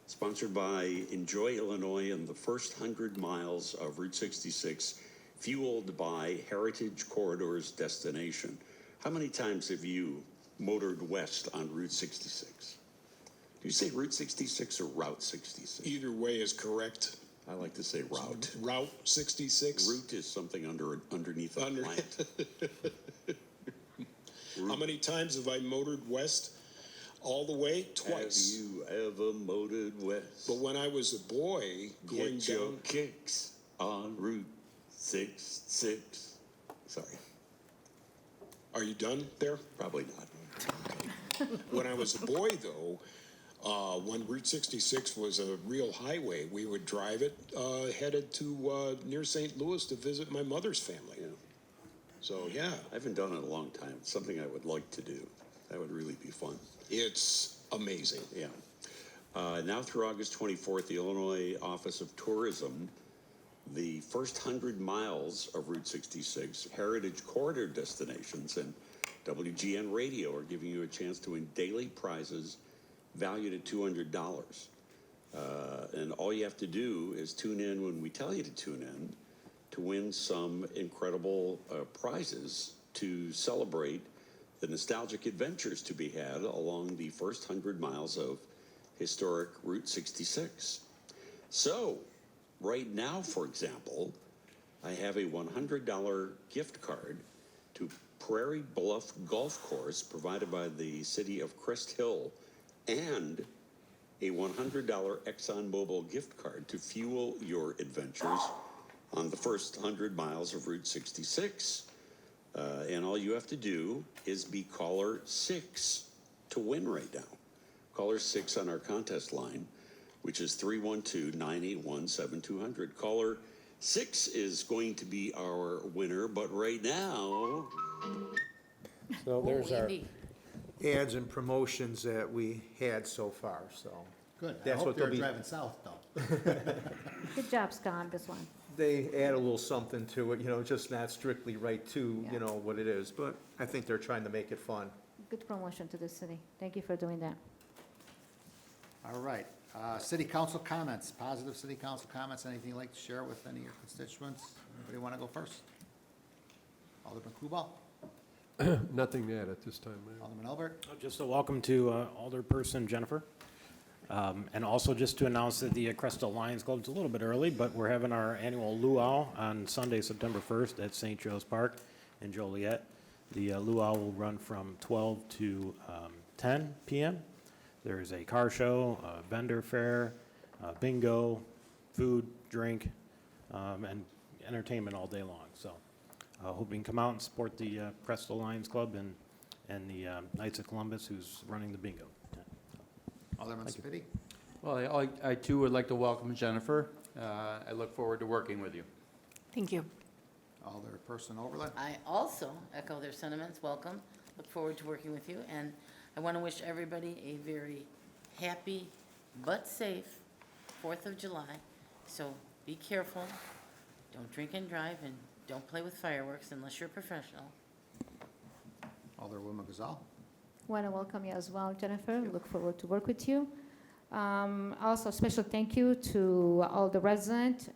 sponsored by Enjoy Illinois and the first 100 miles of Route 66, fueled by Heritage Corridor's destination. How many times have you motored west on Route 66? Do you say Route 66 or Route 66? Either way is correct. I like to say route. Route 66. Route is something underneath a plant. How many times have I motored west? All the way? Twice. Have you ever motored west? But when I was a boy, going Get your down, kicks on Route 66. Sorry. Are you done there? Probably not. When I was a boy, though, when Route 66 was a real highway, we would drive it headed to near St. Louis to visit my mother's family. Yeah. So, yeah, I haven't done it in a long time. It's something I would like to do. That would really be fun. it's amazing. Yeah. Now through August 24th, the Illinois Office of Tourism, the first 100 miles of Route 66, Heritage Corridor destinations, and WGN Radio are giving you a chance to win daily prizes valued at $200. And all you have to do is tune in when we tell you to tune in to win some incredible prizes to celebrate the nostalgic adventures to be had along the first 100 miles of historic Route 66. So, right now, for example, I have a $100 gift card to Prairie Bluff Golf Course provided by the city of Crest Hill and a $100 ExxonMobil gift card to fuel your adventures on the first 100 miles of Route 66. And all you have to do is be caller 6 to win right now. Caller 6 on our contest line, which is 312-981-7200. Caller 6 is going to be our winner, but right now... So there's our Windy. ads and promotions that we had so far, so. Good. I That's hope what they're they'll be. driving south, though. Good job, Scott, on this one. They add a little something to it, you know, just not strictly right to, Yeah. you know, what it is, but I think they're trying to make it fun. Good promotion to the city. Thank you for doing that. All right, city council comments, positive city council comments, anything you'd like to share with any of your constituents? Anybody want to go first? Alderman Kubal, Nothing to add at this time, Mayor. Alderman Albert, Just a welcome to Alderperson Jennifer. And also just to announce that the Crest Lions Club is a little bit early, but we're having our annual luau on Sunday, September 1st at St. Joe's Park in Joliet. The luau will run from 12 to 10 p.m. There is a car show, a vendor fair, bingo, food, drink, and entertainment all day long. So hope you can come out and support the Crest Lions Club and the Knights of Columbus, who's running the bingo. Alderman Spitty. Well, I too would like to welcome Jennifer. I look forward to working with you. Thank you. Alderperson Oberlin. I also echo their sentiments. Welcome. Look forward to working with you. And I want to wish everybody a very happy but safe 4th of July. So be careful. Don't drink and drive, and don't play with fireworks unless you're a professional. Alderwoman Gazal. Want to welcome you as well, Jennifer. Look forward to work with you. Also, special thank you to all the residents,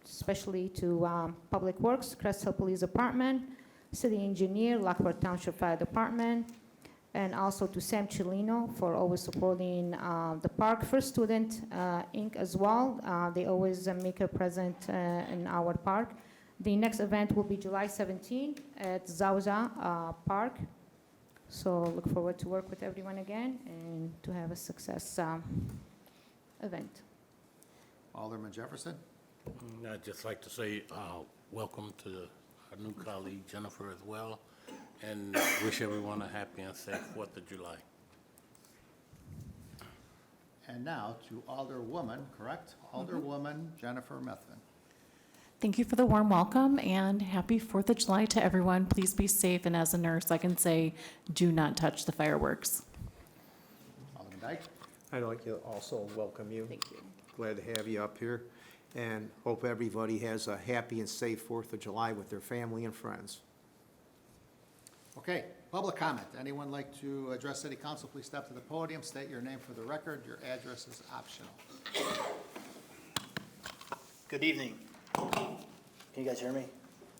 especially to Public Works, Crest Hill Police Department, City Engineer, Lockport Township Fire Department, and also to Sam Cellino for always supporting the park. First Student Inc. as well. They always make a present in our park. The next event will be July 17 at Zauza Park. So look forward to work with everyone again and to have a success event. Alderman Jefferson. I'd just like to say welcome to our new colleague Jennifer as well, and wish everyone a happy and safe 4th of July. And now to Alderwoman, correct? Alderwoman Jennifer Methvin. Thank you for the warm welcome and happy 4th of July to everyone. Please be safe, and as a nurse, I can say, do not touch the fireworks. Alderman Dyke. I'd like to also welcome you. Thank you. Glad to have you up here, and hope everybody has a happy and safe 4th of July with their family and friends. Okay, public comment. Anyone like to address city council, please step to the podium, state your name for the record. Your address is optional. Good evening. Can you guys hear me?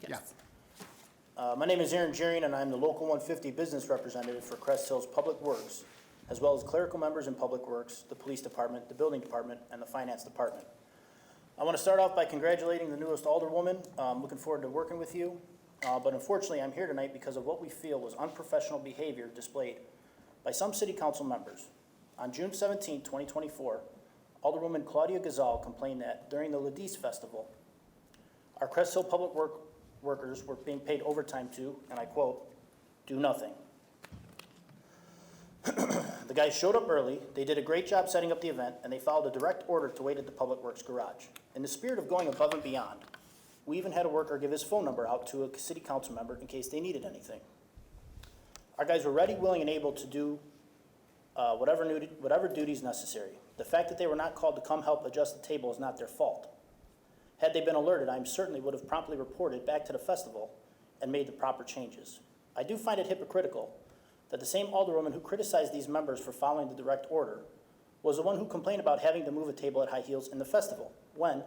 Yes. My name is Aaron Jerian, and I'm the Local 150 Business Representative for Crest Hills Public Works, as well as clerical members in Public Works, the Police Department, the Building Department, and the Finance Department. I want to start off by congratulating the newest Alderwoman. Looking forward to working with you. But unfortunately, I'm here tonight because of what we feel was unprofessional behavior displayed by some city council members. On June 17, 2024, Alderwoman Claudia Gazal complained that during the Ladis Festival, our Crest Hill public workers were being paid overtime to, and I quote, do nothing. The guys showed up early, they did a great job setting up the event, and they followed a direct order to wait at the Public Works garage. In the spirit of going above and beyond, we even had a worker give his phone number out to a city council member in case they needed anything. Our guys were ready, willing, and able to do whatever duties necessary. The fact that they were not called to come help adjust the table is not their fault. Had they been alerted, I certainly would have promptly reported back to the festival and made the proper changes. I do find it hypocritical that the same alderwoman who criticized these members for following the direct order was the one who complained about having to move a table at high heels in the festival, when,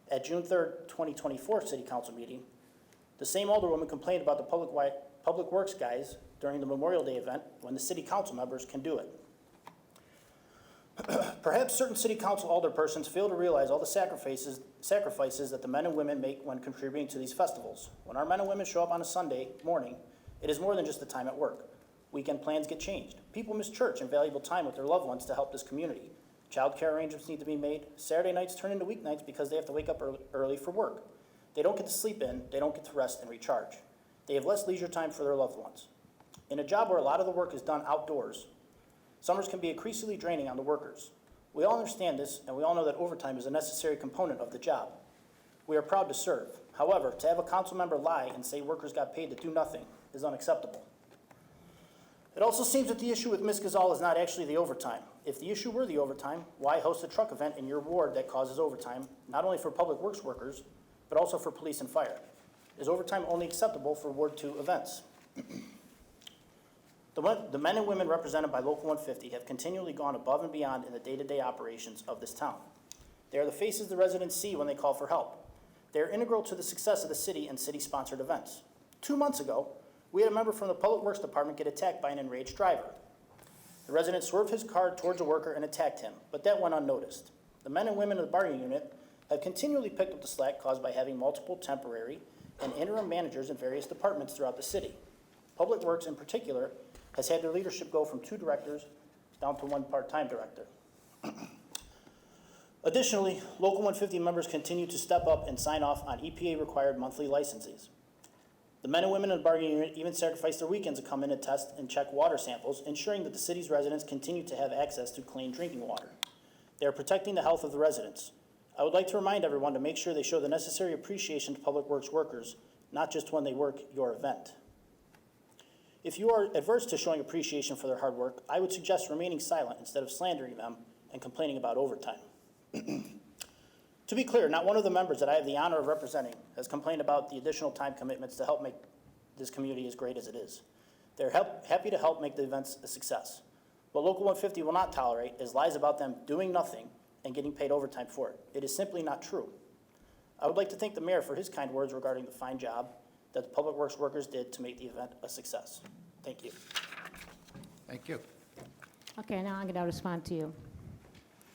at June 3rd, 2024 City Council meeting, the same alderwoman complained about the Public Works guys during the Memorial Day event when the city council members can do it. Perhaps certain city council alderpersons fail to realize all the sacrifices that the men and women make when contributing to these festivals. When our men and women show up on a Sunday morning, it is more than just the time at work. Weekend plans get changed. People miss church and valuable time with their loved ones to help this community. Child care arrangements need to be made. Saturday nights turn into weeknights because they have to wake up early for work. They don't get to sleep in, they don't get to rest and recharge. They have less leisure time for their loved ones. In a job where a lot of the work is done outdoors, summers can be increasingly draining on the workers. We all understand this, and we all know that overtime is a necessary component of the job. We are proud to serve. However, to have a council member lie and say workers got paid to do nothing is unacceptable. It also seems that the issue with Ms. Gazal is not actually the overtime. If the issue were the overtime, why host a truck event in your ward that causes overtime, not only for public works workers, but also for police and fire? Is overtime only acceptable for Ward 2 events? The men and women represented by Local 150 have continually gone above and beyond in the day-to-day operations of this town. They are the faces the residents see when they call for help. They are integral to the success of the city and city-sponsored events. 2 months ago, we had a member from the Public Works Department get attacked by an enraged driver. The resident swerved his car towards a worker and attacked him, but that went unnoticed. The men and women of the bargaining unit have continually picked up the slack caused by having multiple temporary and interim managers in various departments throughout the city. Public Works, in particular, has had their leadership go from 2 directors down to 1 part-time director. Additionally, Local 150 members continue to step up and sign off on EPA-required monthly licenses. The men and women in the bargaining unit even sacrifice their weekends to come in and test and check water samples, ensuring that the city's residents continue to have access to clean drinking water. They are protecting the health of the residents. I would like to remind everyone to make sure they show the necessary appreciation to Public Works workers, not just when they work your event. If you are adverse to showing appreciation for their hard work, I would suggest remaining silent instead of slandering them and complaining about overtime. To be clear, not one of the members that I have the honor of representing has complained about the additional time commitments to help make this community as great as it is. They're happy to help make the events a success. What Local 150 will not tolerate is lies about them doing nothing and getting paid overtime for it. It is simply not true. I would like to thank the mayor for his kind words regarding the fine job that the Public Works workers did to make the event a success. Thank you. Thank you. Okay, now I'm going to respond to you.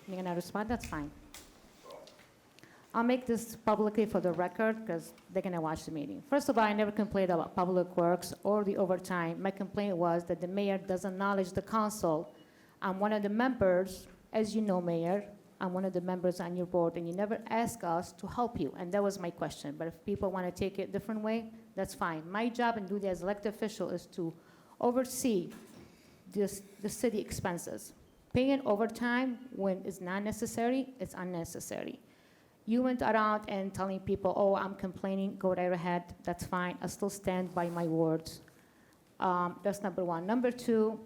You're going to respond? That's fine. I'll make this publicly for the record because they're going to watch the meeting. First of all, I never complained about Public Works or the overtime. My complaint was that the mayor doesn't acknowledge the council. I'm one of the members, as you know, Mayor, I'm one of the members on your board, and you never ask us to help you, and that was my question. But if people want to take it a different way, that's fine. My job and duty as elected official is to oversee the city expenses. Paying overtime when it's not necessary, it's unnecessary. You went around and telling people, oh, I'm complaining, go right ahead, that's fine. I still stand by my words. That's number one. Number two,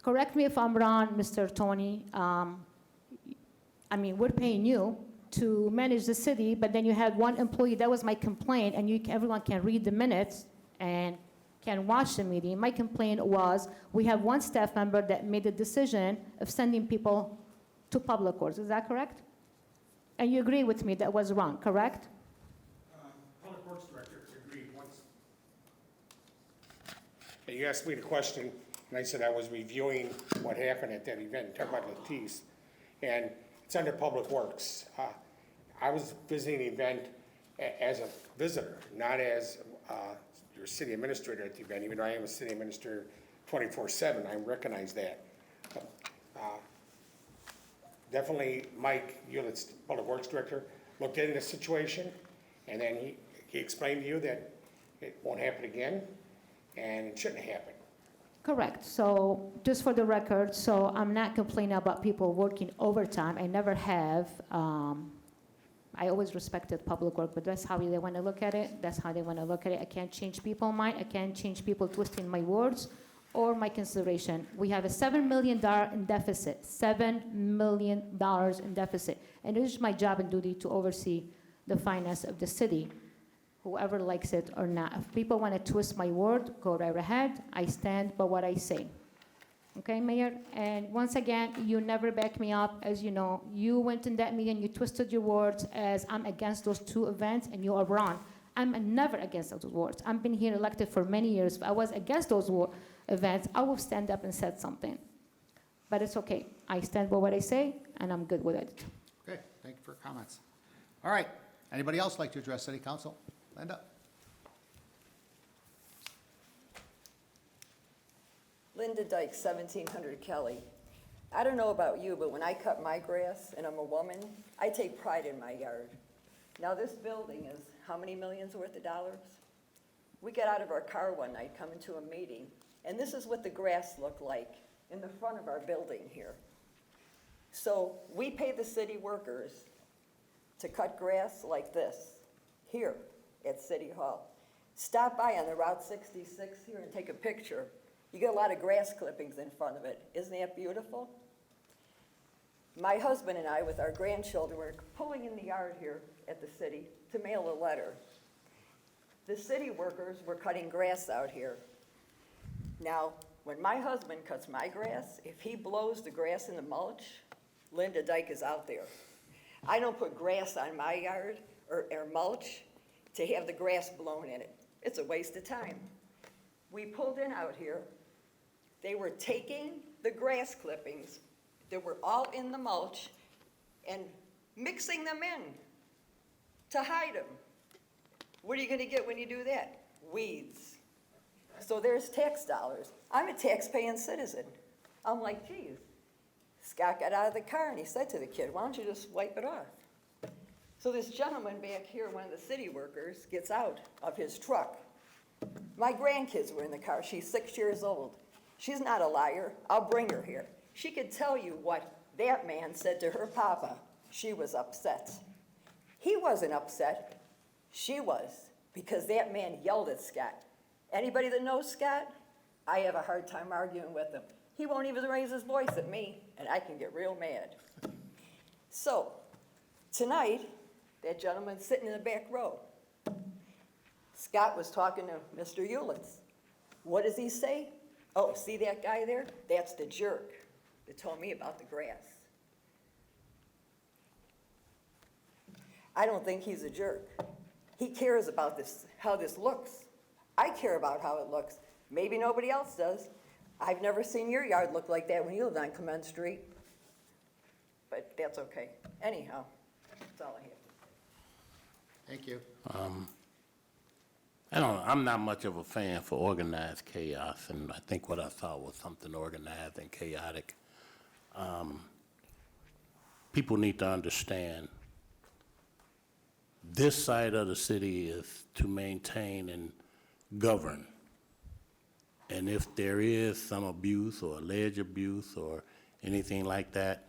correct me if I'm wrong, Mr. Tony. I mean, we're paying you to manage the city, but then you had one employee, that was my complaint, and everyone can read the minutes and can watch the meeting. My complaint was, we have one staff member that made the decision of sending people to Public Works. Is that correct? And you agree with me that was wrong, correct? Public Works Director agreed once. You asked me the question, and I said I was reviewing what happened at that event, talking about Latisse, and it's under Public Works. I was visiting the event as a visitor, not as your city administrator at the event, even though I am a city administrator 24/7, I recognize that. Definitely Mike Hewlett's Public Works Director looked into the situation, and then he explained to you that it won't happen again, and it shouldn't happen. Correct. So just for the record, so I'm not complaining about people working overtime. I never have. I always respected Public Work, but that's how they want to look at it. That's how they want to look at it. I can't change people's mind. I can't change people twisting my words or my consideration. We have a $7 million in deficit, $7 million in deficit. And it is my job and duty to oversee the finance of the city, whoever likes it or not. If people want to twist my word, go right ahead. I stand by what I say. Okay, Mayor? And once again, you never back me up. As you know, you went in that meeting, you twisted your words as I'm against those 2 events, and you are wrong. I'm never against those words. I've been here elected for many years. If I was against those events, I would stand up and said something. But it's okay. I stand by what I say, and I'm good with it. Okay, thank you for your comments. All right, anybody else like to address City Council? Linda? Linda Dyke, 1700 Kelly. I don't know about you, but when I cut my grass, and I'm a woman, I take pride in my yard. Now, this building is how many millions worth of dollars? We got out of our car one night coming to a meeting, and this is what the grass looked like in the front of our building here. So we pay the city workers to cut grass like this here at City Hall. Stop by on the Route 66 here and take a picture. You get a lot of grass clippings in front of it. Isn't that beautiful? My husband and I, with our grandchildren, were pulling in the yard here at the city to mail a letter. The city workers were cutting grass out here. Now, when my husband cuts my grass, if he blows the grass in the mulch, Linda Dyke is out there. I don't put grass on my yard or mulch to have the grass blown in it. It's a waste of time. We pulled in out here. They were taking the grass clippings that were all in the mulch and mixing them in to hide them. What are you gonna get when you do that? Weeds. So there's tax dollars. I'm a tax-paying citizen. I'm like, geez. Scott got out of the car and he said to the kid, why don't you just wipe it off? So this gentleman back here, one of the city workers, gets out of his truck. My grandkids were in the car. She's 6 years old. She's not a liar. I'll bring her here. She could tell you what that man said to her papa. She was upset. He wasn't upset. She was, because that man yelled at Scott. Anybody that knows Scott, I have a hard time arguing with him. He won't even raise his voice at me, and I can get real mad. So, tonight, that gentleman's sitting in the back row. Scott was talking to Mr. Eulitz. What does he say? Oh, see that guy there? That's the jerk that told me about the grass. I don't think he's a jerk. He cares about this, how this looks. I care about how it looks. Maybe nobody else does. I've never seen your yard look like that when you lived on Clement Street. But that's okay. Anyhow, that's all I have. Thank you. I'm not much of a fan for organized chaos, and I think what I saw was something organized and chaotic. People need to understand this side of the city is to maintain and govern. And if there is some abuse or alleged abuse or anything like that,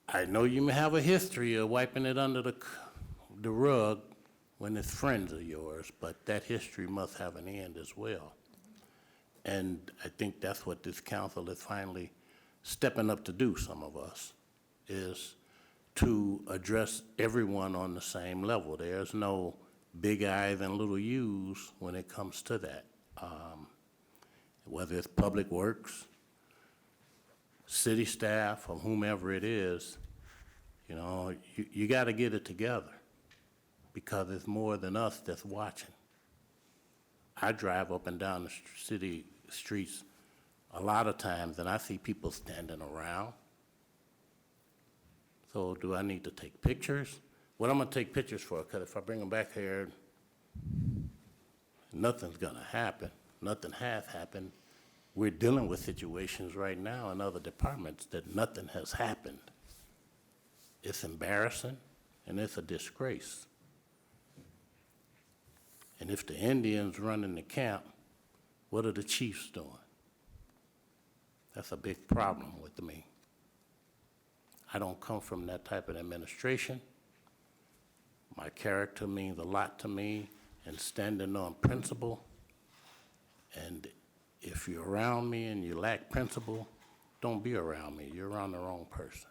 I know you may have a history of wiping it under the rug when it's friends of yours, but that history must have an end as well. And I think that's what this council is finally stepping up to do, some of us, is to address everyone on the same level. There's no big I's and little U's when it comes to that. Whether it's public works, city staff, or whomever it is, you know, you got to get it together because it's more than us that's watching. I drive up and down the city streets a lot of times and I see people standing around. So do I need to take pictures? What I'm gonna take pictures for, because if I bring them back here, nothing's gonna happen. Nothing has happened. We're dealing with situations right now in other departments that nothing has happened. It's embarrassing and it's a disgrace. And if the Indians running the camp, what are the chiefs doing? That's a big problem with me. I don't come from that type of administration. My character means a lot to me and standing on principle. And if you're around me and you lack principle, don't be around me. You're around the wrong person.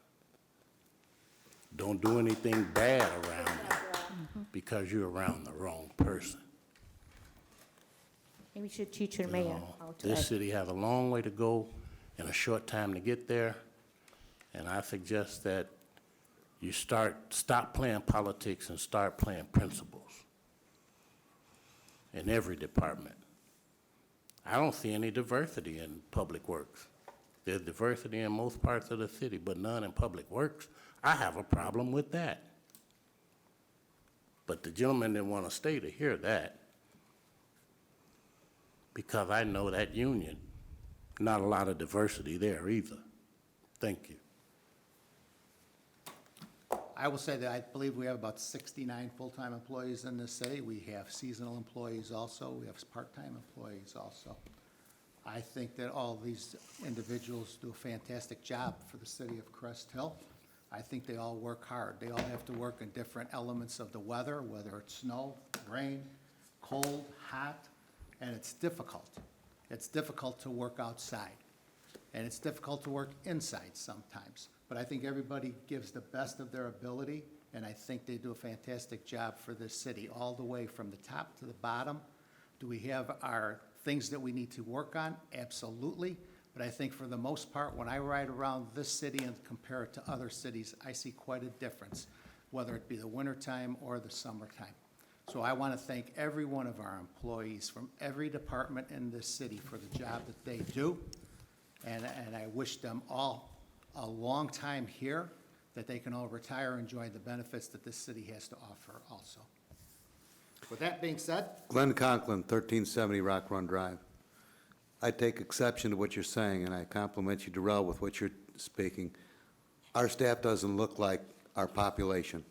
Don't do anything bad around me because you're around the wrong person. Maybe we should teach your mayor how to This act. city has a long way to go and a short time to get there. And I suggest that you stop playing politics and start playing principles in every department. I don't see any diversity in public works. There's diversity in most parts of the city, but none in public works. I have a problem with that. But the gentleman didn't want to stay to hear that because I know that union, not a lot of diversity there either. Thank you. I will say that I believe we have about 69 full-time employees in this city. We have seasonal employees also. We have part-time employees also. I think that all these individuals do a fantastic job for the city of Crest Hill. I think they all work hard. They all have to work in different elements of the weather, whether it's snow, rain, cold, hot, and it's difficult. It's difficult to work outside, and it's difficult to work inside sometimes. But I think everybody gives the best of their ability, and I think they do a fantastic job for this city, all the way from the top to the bottom. Do we have our things that we need to work on? Absolutely. But I think for the most part, when I ride around this city and compare it to other cities, I see quite a difference, whether it be the wintertime or the summertime. So I want to thank every one of our employees from every department in this city for the job that they do. And I wish them all a long time here, that they can all retire and enjoy the benefits that this city has to offer also. With that being said, Glenn Conklin, 1370 Rock Run Drive. I take exception to what you're saying, and I compliment you, Darrell, with what you're speaking. Our staff doesn't look like our population,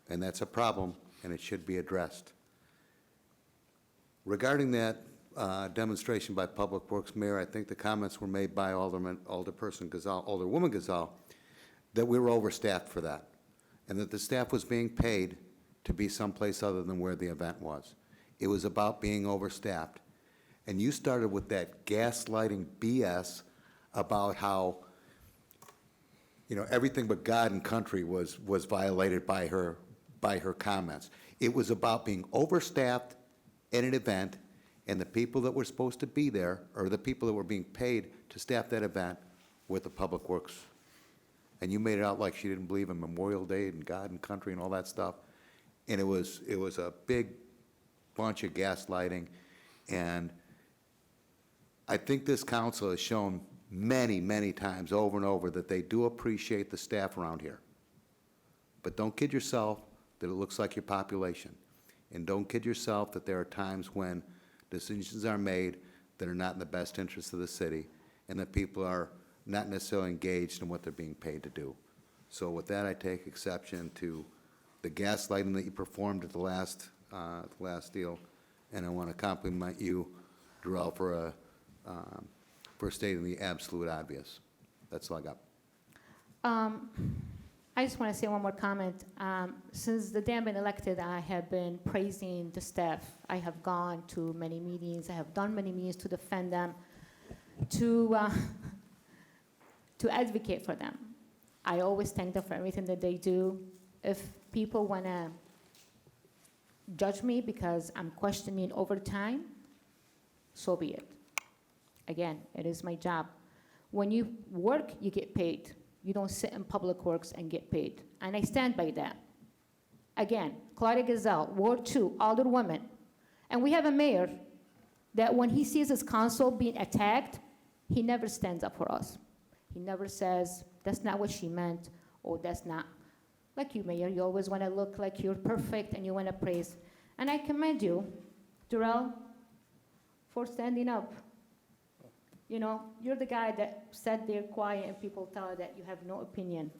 and that's a problem, and it should be addressed. Regarding that demonstration by Public Works, Mayor, I think the comments were made by Alderwoman Gazal, that we were overstaffed for that, and that the staff was being paid to be someplace other than where the event was. It was about being overstaffed. And you started with that gaslighting BS about how, you know, everything but God and country was violated by her comments. It was about being overstaffed at an event, and the people that were supposed to be there, or the people that were being paid to staff that event, were the Public Works. And you made it out like she didn't believe in Memorial Day and God and country and all that stuff. And it was a big bunch of gaslighting. And I think this council has shown many, many times over and over that they do appreciate the staff around here. But don't kid yourself that it looks like your population. And don't kid yourself that there are times when decisions are made that are not in the best interest of the city, and that people are not necessarily engaged in what they're being paid to do. So with that, I take exception to the gaslighting that you performed at the last deal, and I want to compliment you, Darrell, for stating the absolute obvious. That's all I got. I just want to say one more comment. Since the day I've been elected, I have been praising the staff. I have gone to many meetings. I have done many meetings to defend them, to advocate for them. I always thank them for everything that they do. If people want to judge me because I'm questioning overtime, so be it. Again, it is my job. When you work, you get paid. You don't sit in Public Works and get paid. And I stand by that. Again, Claudia Gazelle, Ward 2, Alderwoman. And we have a mayor that when he sees his council being attacked, he never stands up for us. He never says, that's not what she meant, or that's not. Like you, Mayor, you always want to look like you're perfect and you want to praise. And I commend you, Darrell, for standing up. You know, you're the guy that sat there quiet and people thought that you have no opinion.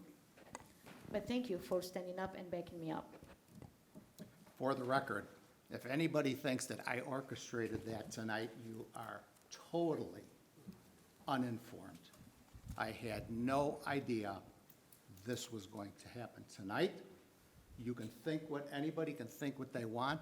But thank you for standing up and backing me up. for the record, if anybody thinks that I orchestrated that tonight, you are totally uninformed. I had no idea this was going to happen tonight. You can think what, anybody can think what they want.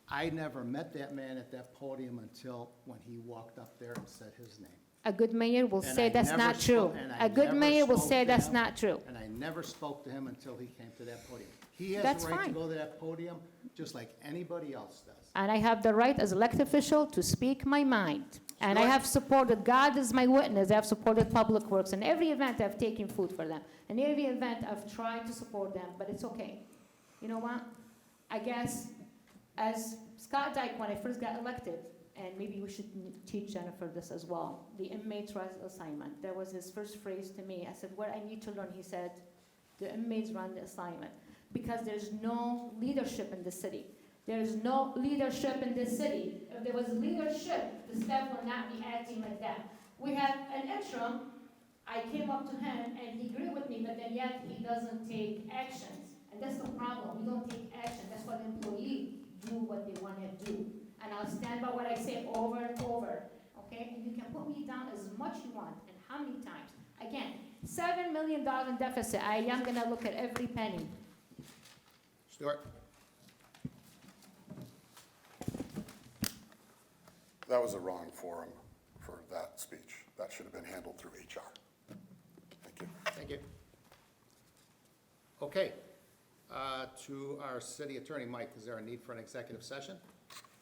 I never met that man at that podium until when he walked up there and said his name. A good mayor will And say I that's never not true. spoke- and I A good never mayor will spoke say to that's him, not true. And I never spoke to him until he came to that podium. He has That's the right to fine. go to that podium just like anybody else does. And I have the right as elected official to speak my mind. And I Sure. have supported, God is my witness, I've supported Public Works. In every event, I've taken food for them. In every event, I've tried to support them, but it's okay. You know what? I guess as Scott Dyke, when I first got elected, and maybe we should teach Jennifer this as well, the inmates' rights assignment. That was his first phrase to me. I said, what I need to learn, he said, the inmates run the assignment. Because there's no leadership in the city. There is no leadership in this city. If there was leadership, the staff would not be acting like that. We have an interim. I came up to him and he agreed with me, but then yet he doesn't take actions. And that's the problem. We don't take action. That's why the employees do what they want to do. And I'll stand by what I say over and over. Okay? And you can put me down as much you want and how many times. Again, $7 million in deficit. I am going to look at every penny. Stuart? that was a wrong forum for that speech. That should have been handled through HR. Thank you. Thank you. Okay, to our city attorney, Mike, is there a need for an executive session?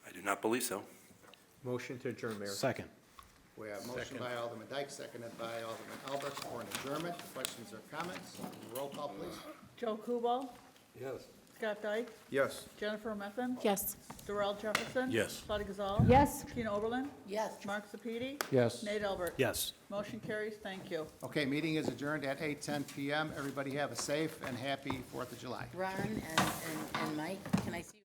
I do not believe so. Motion to adjourn, Mayor. Second. We have motion by Alderman Dyke, seconded by Alderman Albert for an adjournment. Questions or comments? Roll call, please. Joe Kubal, Yes. Scott Dyke, Yes. Jennifer Methvin. Yes. Darrell Jefferson. Yes. Claudia Gazal. Yes. Tina Oberlin. Yes. Mark Sepiti. Yes. Nate Albert. Yes. Motion carries. Thank you. Okay, meeting is adjourned at 8:10 PM. Everybody have a safe and happy 4th of July. Ron and Mike, can I see you?